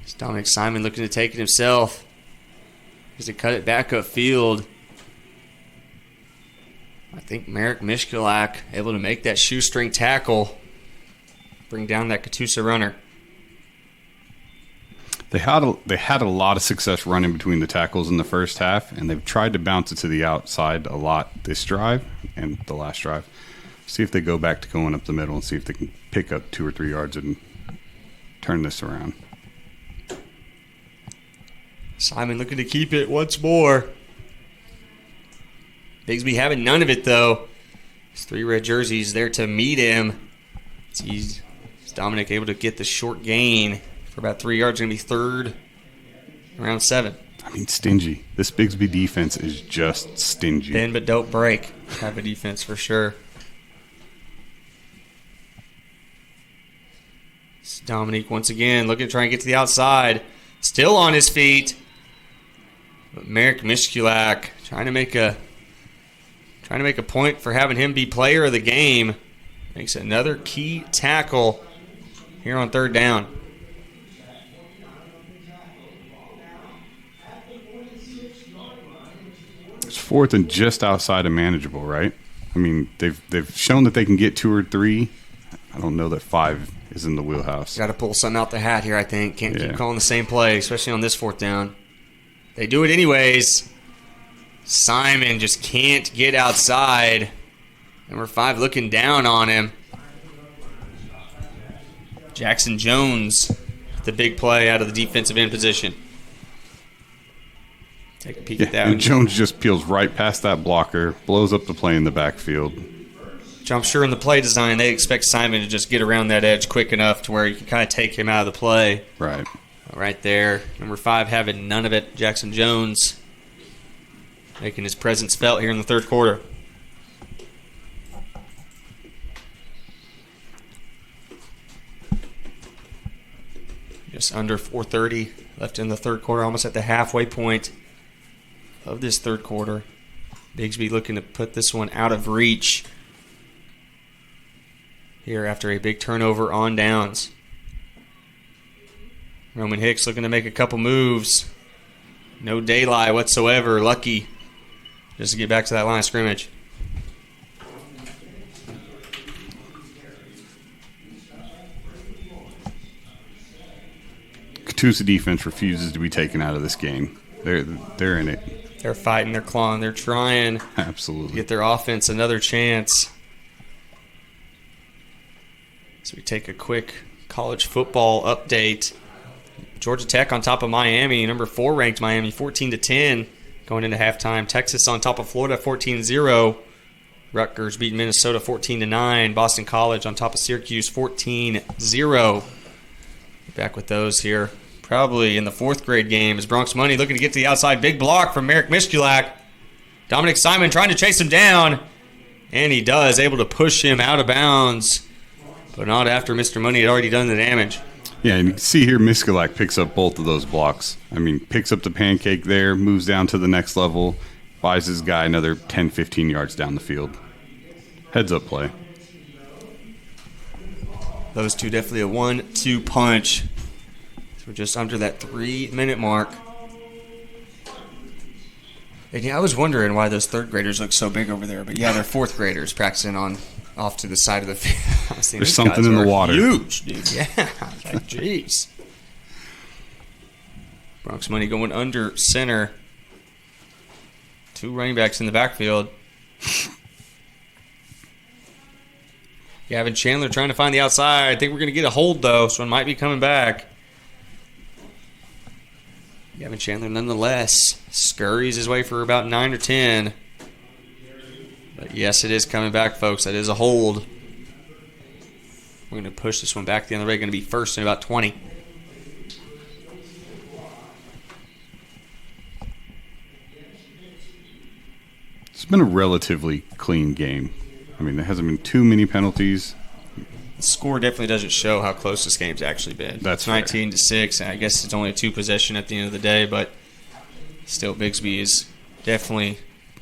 It's Dominic Simon looking to take it himself. Has to cut it back upfield. I think Merrick Miskulak able to make that shoestring tackle. Bring down that Catoosa runner. They had a lot of success running between the tackles in the first half, and they've tried to bounce it to the outside a lot this drive and the last drive. See if they go back to going up the middle and see if they can pick up 2 or 3 yards and turn this around. Simon looking to keep it once more. Bigsby having none of it, though. His 3 red jerseys there to meet him. Is Dominic able to get the short gain for about 3 yards? Going to be third, around 7. I mean, stingy. This Bigsby defense is just stingy. Bend but don't break. Have a defense for sure. It's Dominique once again looking to try and get to the outside. Still on his feet. But Merrick Mishkulak trying to make a point for having him be player of the game. Makes another key tackle here on third down. It's fourth and just outside of manageable, right? I mean, they've shown that they can get 2 or 3. I don't know that 5 is in the wheelhouse. Got to pull something out the hat here, I think. Can't keep calling the same play, especially on this fourth down. They do it anyways. Simon just can't get outside. Number 5 looking down on him. Jackson Jones, the big play out of the defensive end position. Take a peek at that and one. Jones just peels right past that blocker, blows up the play in the backfield. Which I'm sure in the play design, they expect Simon to just get around that edge quick enough to where you can kind of take him out of the play. Right. Right there. Number 5 having none of it. Jackson Jones making his presence felt here in the third quarter. Just under 4:30 left in the third quarter, almost at the halfway point of this third quarter. Bigsby looking to put this one out of reach here after a big turnover on downs. Roman Hicks looking to make a couple moves. No daylight whatsoever. Lucky just to get back to that line of scrimmage. Catoosa defense refuses to be taken out of this game. They're in it. They're fighting, they're clawing, they're trying Absolutely. to get their offense another chance. So we take a quick college football update. Georgia Tech on top of Miami, number 4 ranked Miami, 14-10 going into halftime. Texas on top of Florida, 14-0. Rutgers beating Minnesota 14-9. Boston College on top of Syracuse, 14-0. Back with those here. Probably in the 4th grade game is Bronx Money looking to get to the outside. Big block from Merrick Mishkulak. Dominic Simon trying to chase him down. And he does, able to push him out of bounds. But not after Mr. Money had already done the damage. Yeah, and you can see here Mishkulak picks up both of those blocks. I mean, picks up the pancake there, moves down to the next level, buys his guy another 10, 15 yards down the field. Heads up play. Those two definitely a 1-2 punch. So we're just under that 3-minute mark. And yeah, I was wondering why those 3rd graders look so big over there. But yeah, they're 4th graders practicing on off to the side of the field. There's something in the water. Huge, dude. Yeah. Like, jeez. Bronx Money going under center. 2 running backs in the backfield. Gavin Chandler trying to find the outside. I think we're going to get a hold, though, so it might be coming back. Gavin Chandler, nonetheless, scurries his way for about 9 or 10. But yes, it is coming back, folks. That is a hold. We're going to push this one back the other way. Going to be first in about 20. It's been a relatively clean game. I mean, there hasn't been too many penalties. The score definitely doesn't show how close this game's actually been. That's 19-6. I guess it's only a 2 possession at the end of the day, but still Bigsby is definitely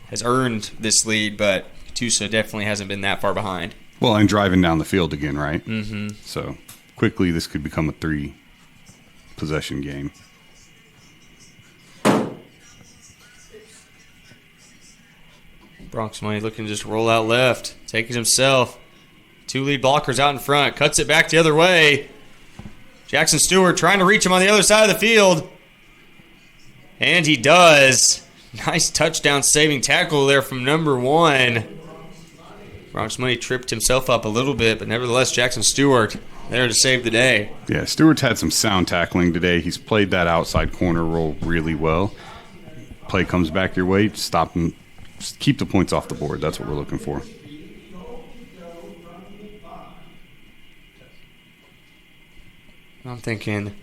has earned this lead, but Catoosa definitely hasn't been that far behind. Well, and driving down the field again, right? Mm-hmm. So quickly this could become a 3-possession game. Bronx Money looking to just roll out left. Take it himself. 2 lead blockers out in front. Cuts it back the other way. Jackson Stewart trying to reach him on the other side of the field. And he does. Nice touchdown saving tackle there from number 1. Bronx Money tripped himself up a little bit, but nevertheless Jackson Stewart there to save the day. Yeah, Stewart's had some sound tackling today. He's played that outside corner role really well. Play comes back your way, stop him. Just keep the points off the board. That's what we're looking for. I'm thinking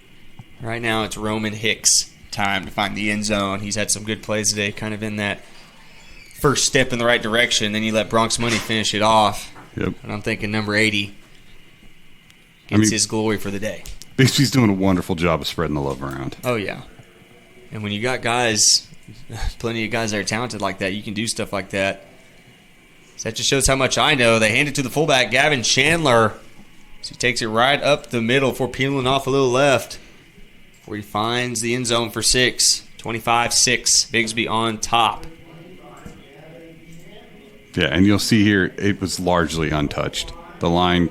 right now it's Roman Hicks time to find the end zone. He's had some good plays today, kind of in that first step in the right direction. Then you let Bronx Money finish it off. Yep. And I'm thinking number 80 gets his glory for the day. Bixby's doing a wonderful job of spreading the love around. Oh, yeah. And when you got guys, plenty of guys that are talented like that, you can do stuff like that. So that just shows how much I know. They hand it to the fullback, Gavin Chandler. So he takes it right up the middle before peeling off a little left, where he finds the end zone for 6. 25-6, Bigsby on top. Yeah, and you'll see here it was largely untouched. The line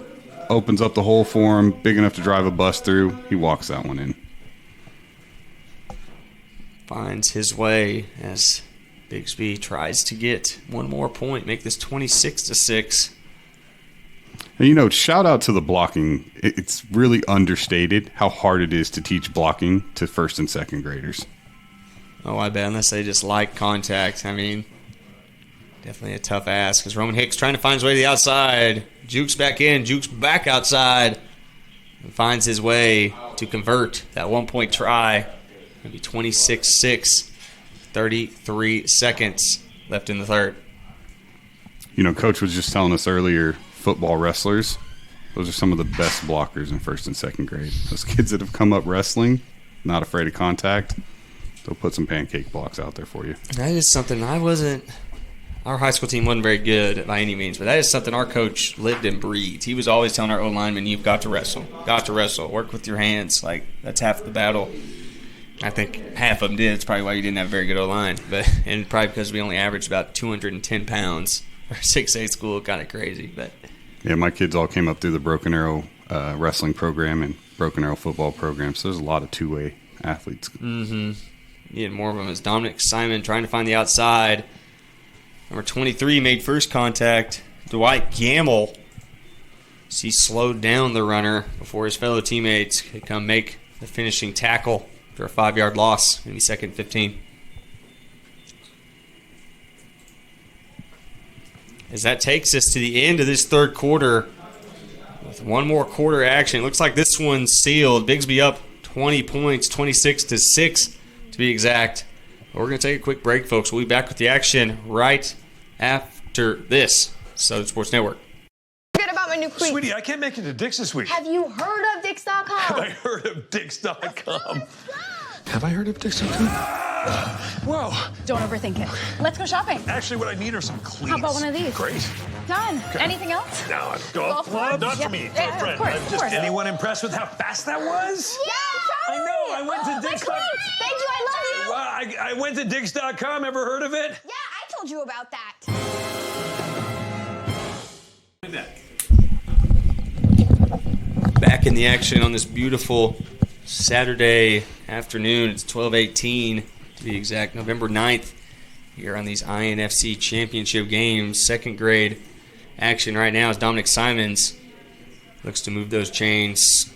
opens up the hole for him, big enough to drive a bus through. He walks that one in. Finds his way as Bigsby tries to get one more point, make this 26-6. And, shout out to the blocking. It's really understated how hard it is to teach blocking to first and second graders. Oh, I bet, unless they just like contact. I mean, definitely a tough ask because Roman Hicks trying to find his way to the outside. Jukes back in, Jukes back outside, and finds his way to convert that 1-point try. Maybe 26-6, 33 seconds left in the third. Coach was just telling us earlier, football wrestlers, those are some of the best blockers in first and second grade. Those kids that have come up wrestling, not afraid of contact, they'll put some pancake blocks out there for you. That is something our high school team wasn't very good by any means, but that is something our coach lived and breathed. He was always telling our O-linemen, you've got to wrestle, work with your hands. Like, that's half the battle. I think half of them did. It's probably why you didn't have a very good O-line. And probably because we only averaged about 210 pounds for 6A school. Kind of crazy. But yeah, my kids all came up through the Broken Arrow wrestling program and Broken Arrow football program, so there's a lot of two-way athletes. Mm-hmm. Yeah, more of them is Dominic Simon trying to find the outside. Number 23 made first contact. Dwight Gamble. He slowed down the runner before his fellow teammates could come make the finishing tackle after a 5-yard loss. Maybe second 15. As that takes us to the end of this third quarter with one more quarter action. It looks like this one's sealed. Bigsby up 20 points, 26-6 to be exact. We're going to take a quick break, folks. We'll be back with the action right after this. Southern Sports Network. Forget about my new cleats. Sweetie, I can't make it to Dick's this week. Have you heard of Dix.com? Have I heard of Dix.com? Have I heard of Dix.com? Whoa. Don't overthink it. Let's go shopping. Actually, what I need are some cleats. How about one of these? Great. Done. Anything else? No, I'm Golf club? Not for me. For a friend. Of course, I'm just anyone impressed with how fast that was? Yeah, I know. I went to Dix.com. Thank you. I love you. Well, I went to Dix.com. Ever heard of it? Yeah, I told you about that. Back in the action on this beautiful Saturday afternoon. It's 12:18 to be exact, November 9th, here on these INFC Championship games. Second grade action right now as Dominic Simons looks to move those chains,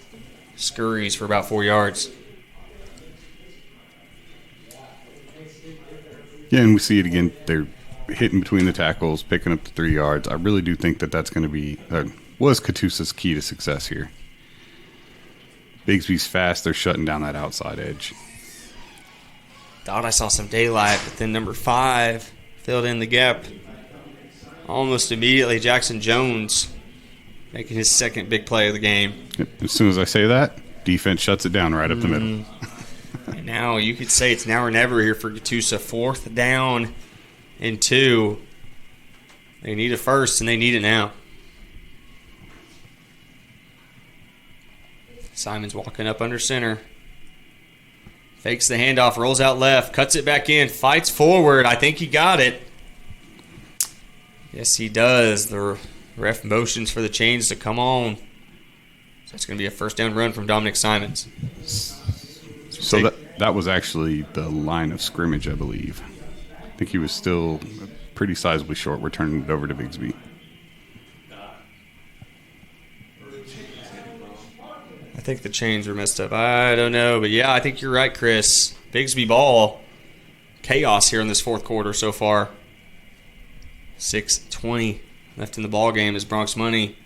scurries for about 4 yards. Yeah, and we see it again. They're hitting between the tackles, picking up the 3 yards. I really do think that that's going to be was Catoosa's key to success here. Bigsby's fast. They're shutting down that outside edge. Thought I saw some daylight, but then number 5 filled in the gap almost immediately. Jackson Jones making his second big play of the game. As soon as I say that, defense shuts it down right up the middle. And now you could say it's now or never here for Catoosa. 4th down and 2. They need it first, and they need it now. Simon's walking up under center. Fakes the handoff, rolls out left, cuts it back in, fights forward. I think he got it. Yes, he does. The ref motions for the chains to come on. So it's going to be a first down run from Dominic Simons. So that was actually the line of scrimmage, I believe. I think he was still pretty sizably short. We're turning it over to Bigsby. I think the chains were messed up. I don't know. But, yeah, I think you're right, Chris. Bigsby ball. Chaos here in this fourth quarter so far. 6:20 left in the ball game as Bronx Money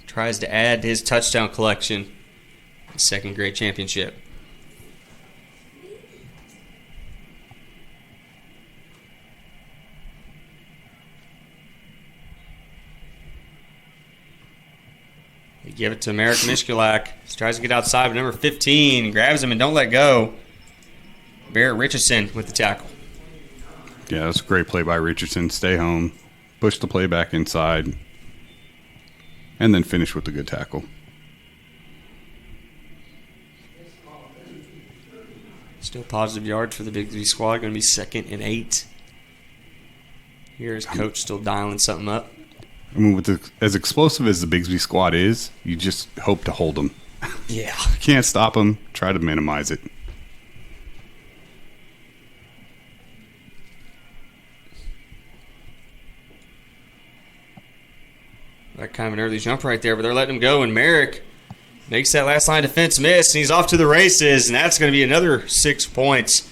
tries to add to his touchdown collection. His second grade championship. They give it to Merrick Mishkulak. He tries to get outside, but number 15 grabs him and don't let go. Barrett Richardson with the tackle. Yeah, that's a great play by Richardson. Stay home, push the play back inside, and then finish with a good tackle. Still positive yards for the Bigsby squad. Going to be 2nd and 8. Here is Coach still dialing something up. I mean, as explosive as the Bigsby squad is, you just hope to hold them. Yeah. Can't stop them. Try to minimize it. That kind of an early jump right there, but they're letting him go, and Merrick makes that last line defense miss, and he's off to the races, and that's going to be another 6 points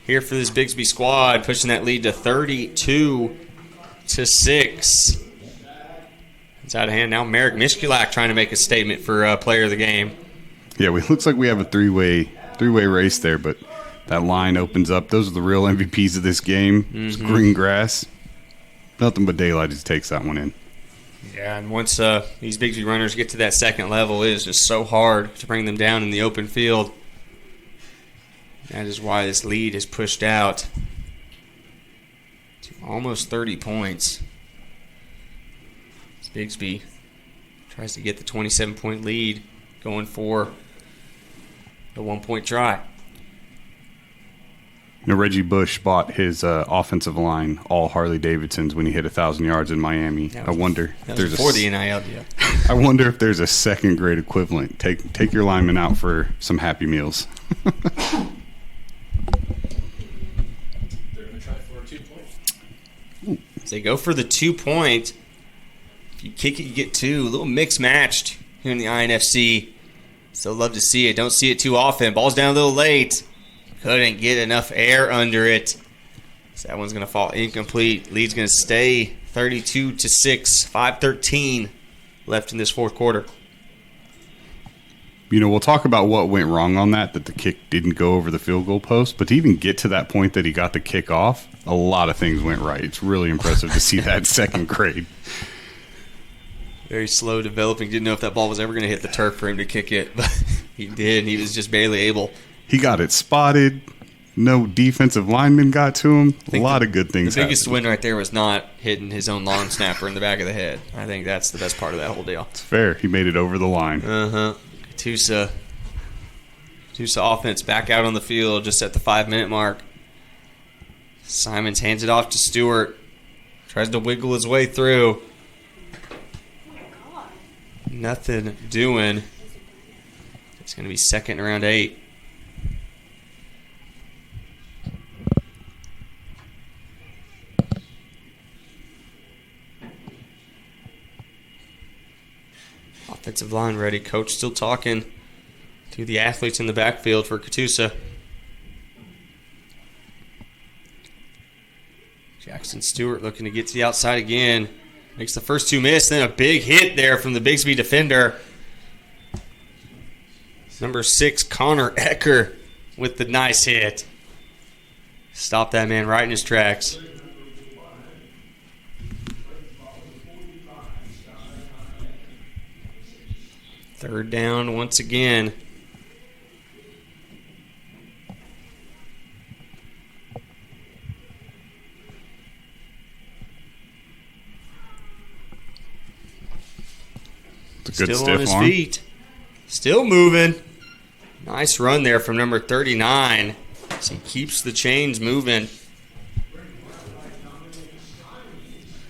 here for this Bigsby squad, pushing that lead to 32-6. It's out of hand now. Merrick Mishkulak trying to make a statement for player of the game. Yeah, it looks like we have a three-way race there, but that line opens up. Those are the real MVPs of this game. It's green grass. Nothing but daylight just takes that one in. Yeah, and once these Bigsby runners get to that second level, it is just so hard to bring them down in the open field. That is why this lead is pushed out to almost 30 points. As Bigsby tries to get the 27-point lead, going for the 1-point try. You know, Reggie Bush bought his offensive line all Harley Davidsons when he hit 1,000 yards in Miami. I wonder if there's before the NIL deal. I wonder if there's a second grade equivalent. Take your lineman out for some Happy Meals. They're going to try for a 2-point. As they go for the 2-point, if you kick it, you get 2. A little mixed matched here in the INFC. Still love to see it. Don't see it too often. Ball's down a little late. Couldn't get enough air under it. So that one's going to fall incomplete. Lead's going to stay 32-6. 5:13 left in this fourth quarter. You know, we'll talk about what went wrong on that the kick didn't go over the field goal post. But to even get to that point that he got the kick off, a lot of things went right. It's really impressive to see that in second grade. Very slow developing. Didn't know if that ball was ever going to hit the turf for him to kick it. But he did. He was just barely able. He got it spotted. No defensive lineman got to him. A lot of good things The biggest happened. win right there was not hitting his own long snapper in the back of the head. I think that's the best part of that whole deal. It's fair. He made it over the line. Catoosa offense back out on the field just at the 5-minute mark. Simons hands it off to Stewart. Tries to wiggle his way through. Nothing doing. It's going to be second around 8. Offensive line ready. Coach still talking to the athletes in the backfield for Catoosa. Jackson Stewart looking to get to the outside again. Makes the first 2 miss. Then a big hit there from the Bigsby defender. Number 6, Connor Ecker with the nice hit. Stop that man right in his tracks. Third down once again. It's a good Still on his stiff arm. feet. Still moving. Nice run there from number 39. As he keeps the chains moving.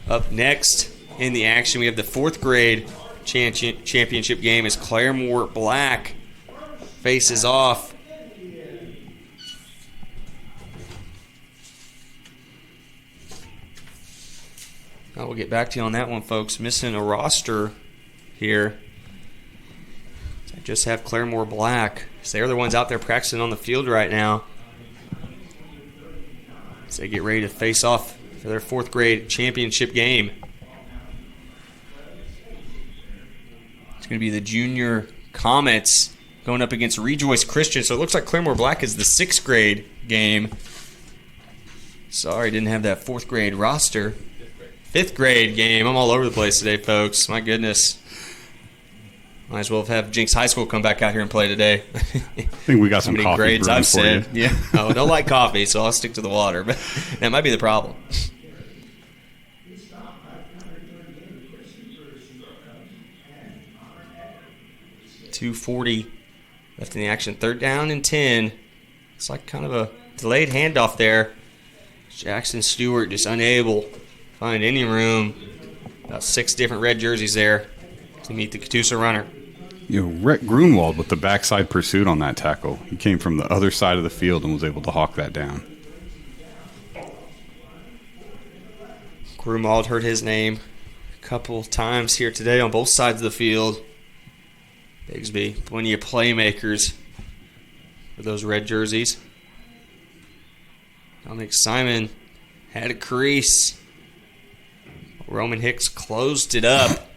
Up next in the action, we have the 4th grade championship game as Claremore Black faces off. We'll get back to you on that one, folks. Missing a roster here. I just have Claremore Black. So they're the ones out there practicing on the field right now. So they get ready to face off for their 4th grade championship game. It's going to be the Junior Comets going up against Rejoice Christian. So it looks like Claremore Black is the 6th grade game. Sorry, didn't have that 4th grade roster. 5th grade game. I'm all over the place today, folks. My goodness. Might as well have Jinx High School come back out here and play today. I think we got some coffee grades brewing I've for said. you. Yeah. Oh, I don't like coffee, so I'll stick to the water. But that might be the problem. 2:40 left in the action. 3rd down and 10. It's like kind of a delayed handoff there. Jackson Stewart just unable to find any room. About 6 different red jerseys there to meet the Catoosa runner. You know, Rhett Grunwald with the backside pursuit on that tackle. He came from the other side of the field and was able to hawk that down. Grunwald heard his name a couple times here today on both sides of the field. Bigsby, plenty of playmakers for those red jerseys. Dominic Simon had a crease. Roman Hicks closed it up.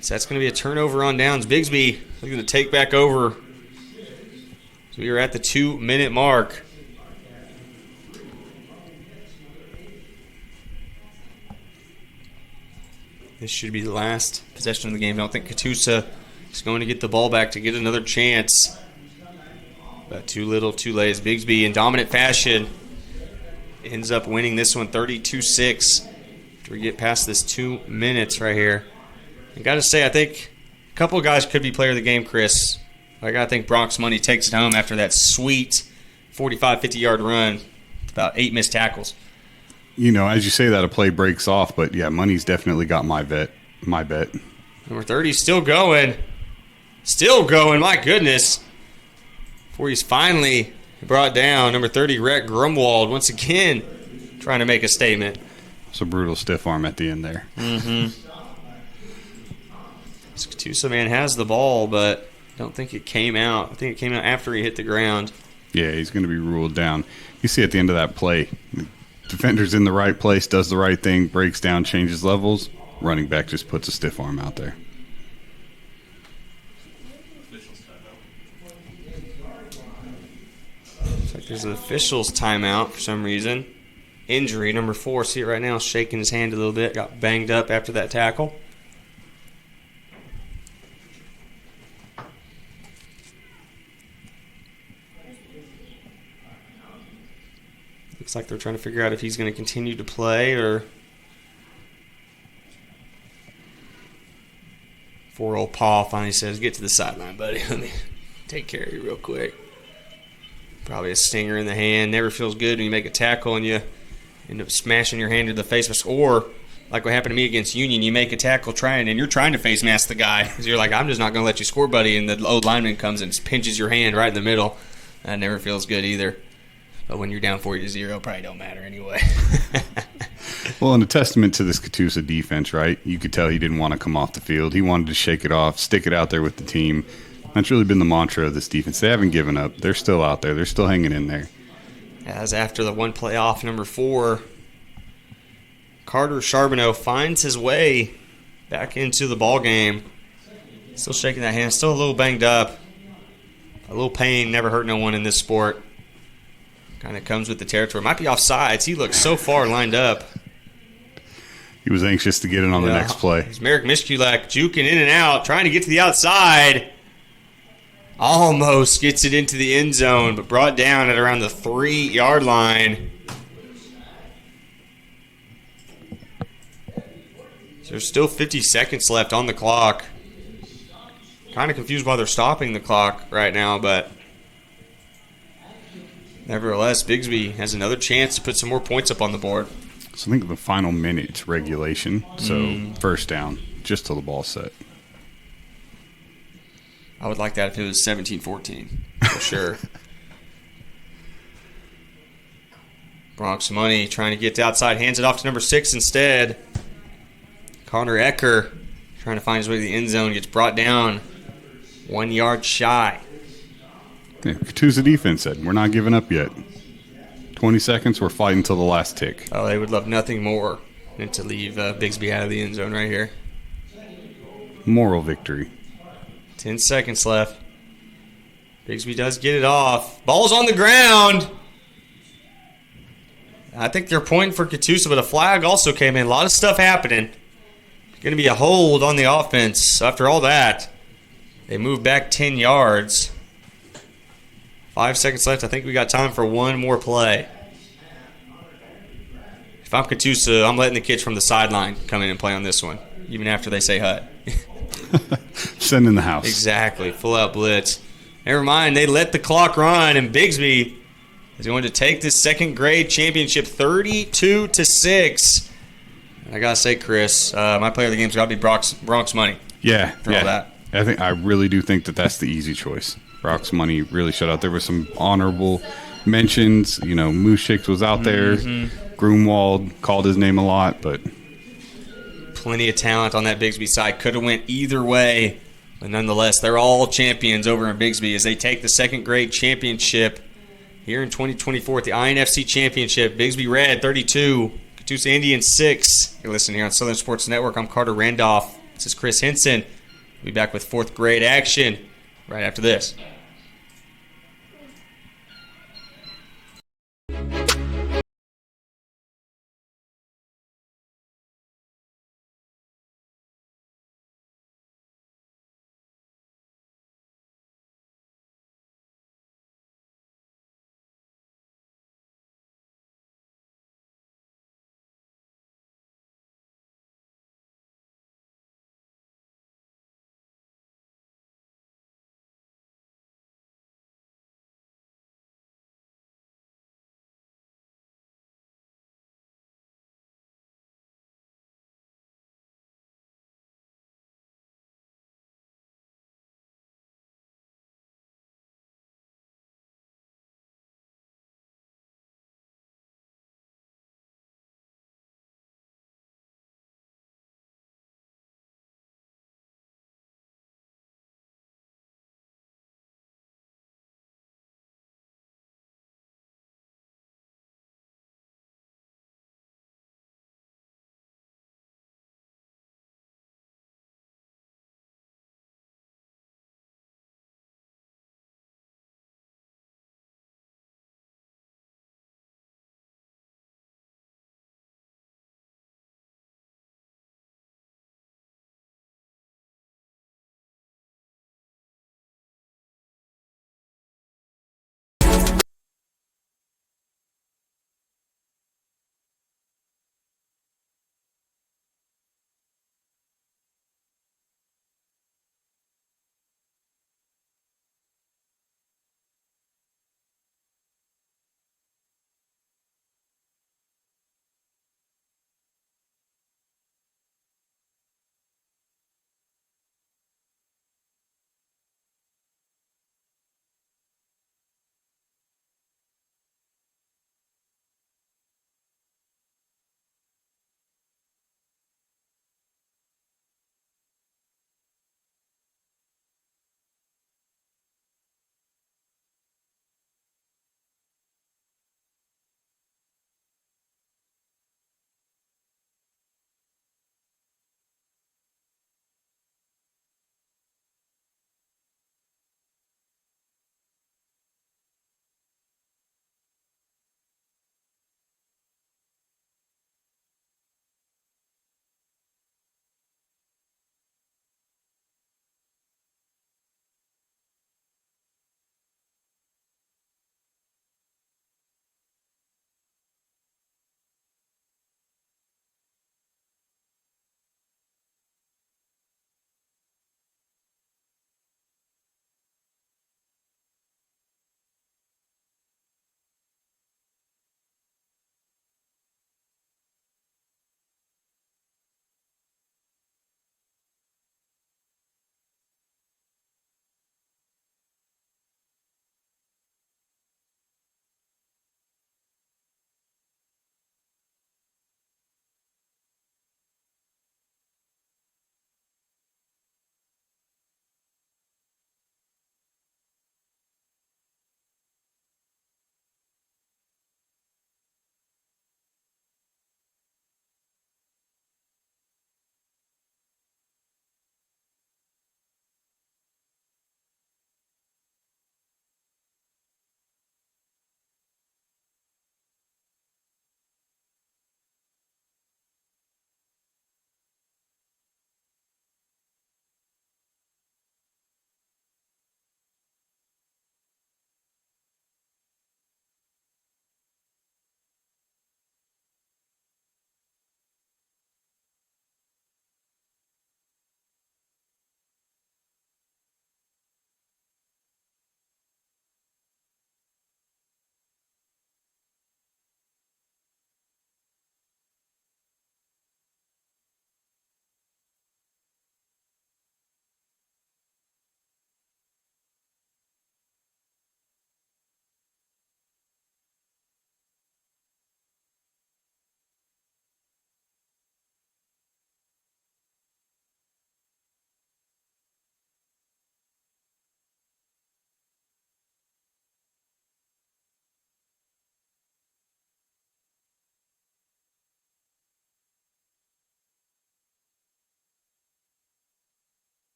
So that's going to be a turnover on downs. Bigsby looking to take back over. So we are at the 2-minute mark. This should be the last possession of the game. I don't think Catoosa is going to get the ball back to get another chance. But too little, too late. Bigsby in dominant fashion ends up winning this one 32-6 after we get past this 2 minutes right here. I got to say, I think a couple of guys could be player of the game, Chris. I got to think Bronx Money takes it home after that sweet 45, 50-yard run. About 8 missed tackles. You know, as you say that, a play breaks off, but yeah, Money's definitely got my bet. Number 30 still going. Still going, my goodness. Before he's finally brought down, number 30, Rhett Grunwald, once again trying to make a statement. It's a brutal stiff arm at the end there. Mm-hmm. This Catoosa man has the ball, but I don't think it came out. I think it came out after he hit the ground. Yeah, he's going to be ruled down. You see at the end of that play, the defender's in the right place, does the right thing, breaks down, changes levels. Running back just puts a stiff arm out there. Looks like there's an official's timeout for some reason. Injury, number 4, see it right now, shaking his hand a little bit. Got banged up after that tackle. Looks like they're trying to figure out if he's going to continue to play or... Poor old Paul finally says, get to the sideline, buddy. Let me take care of you real quick. Probably a stinger in the hand. Never feels good when you make a tackle and you end up smashing your hand to the face mask. Or, like what happened to me against Union, you make a tackle and you're trying to face mask the guy. Because you're like, I'm just not going to let you score, buddy. And the old lineman comes and pinches your hand right in the middle. That never feels good either. But when you're down 40-0, it probably don't matter anyway. Well, and a testament to this Catoosa defense, right? You could tell he didn't want to come off the field. He wanted to shake it off, stick it out there with the team. That's really been the mantra of this defense. They haven't given up. They're still out there. They're still hanging in there. As after the one play off, number 4, Carter Charbonneau finds his way back into the ball game. Still shaking that hand. Still a little banged up. A little pain. Never hurt no one in this sport. Kind of comes with the territory. Might be offsides. He looks so far lined up. He was anxious to get in on the next play. It's Merrick Mishkulak juking in and out, trying to get to the outside. Almost gets it into the end zone, but brought down at around the 3-yard line. There's still 50 seconds left on the clock. Kind of confused why they're stopping the clock right now, but nevertheless, Bigsby has another chance to put some more points up on the board. So I think the final minute's regulation. So first down, just till the ball's set. I would like that if it was 17-14, for sure. Bronx Money trying to get to outside, hands it off to number 6 instead. Connor Ecker trying to find his way to the end zone, gets brought down 1 yard shy. Yeah, Catoosa defense said, we're not giving up yet. 20 seconds, we're fighting till the last tick. Oh, they would love nothing more than to leave Bigsby out of the end zone right here. Moral victory. 10 seconds left. Bigsby does get it off. Ball's on the ground. I think they're pointing for Catoosa, but a flag also came in. A lot of stuff happening Going to be a hold on the offense. After all that, they move back 10 yards. 5 seconds left. I think we got time for one more play. If I'm Catoosa, I'm letting the kids from the sideline come in and play on this one, even after they say hut. Send in the house. Exactly. Full out blitz. Never mind. They let the clock run, and Bigsby is going to take this second grade championship 32-6. I got to say, Chris, my player of the game's got to be Bronx Money. Yeah. For all that. I really do think that's the easy choice. Bronx Money really shut out. There were some honorable mentions. You know, Mushik was out there. Grunwald called his name a lot, but plenty of talent on that Bigsby side. Could have went either way, but nonetheless, they're all champions over in Bigsby as they take the second grade championship here in 2024 at the INFC Championship. Bigsby Red 32, Catoosa Indians 6. You're listening here on Southern Sports Network. I'm Carter Randolph. This is Chris Henson. We'll be back with fourth grade action right after this.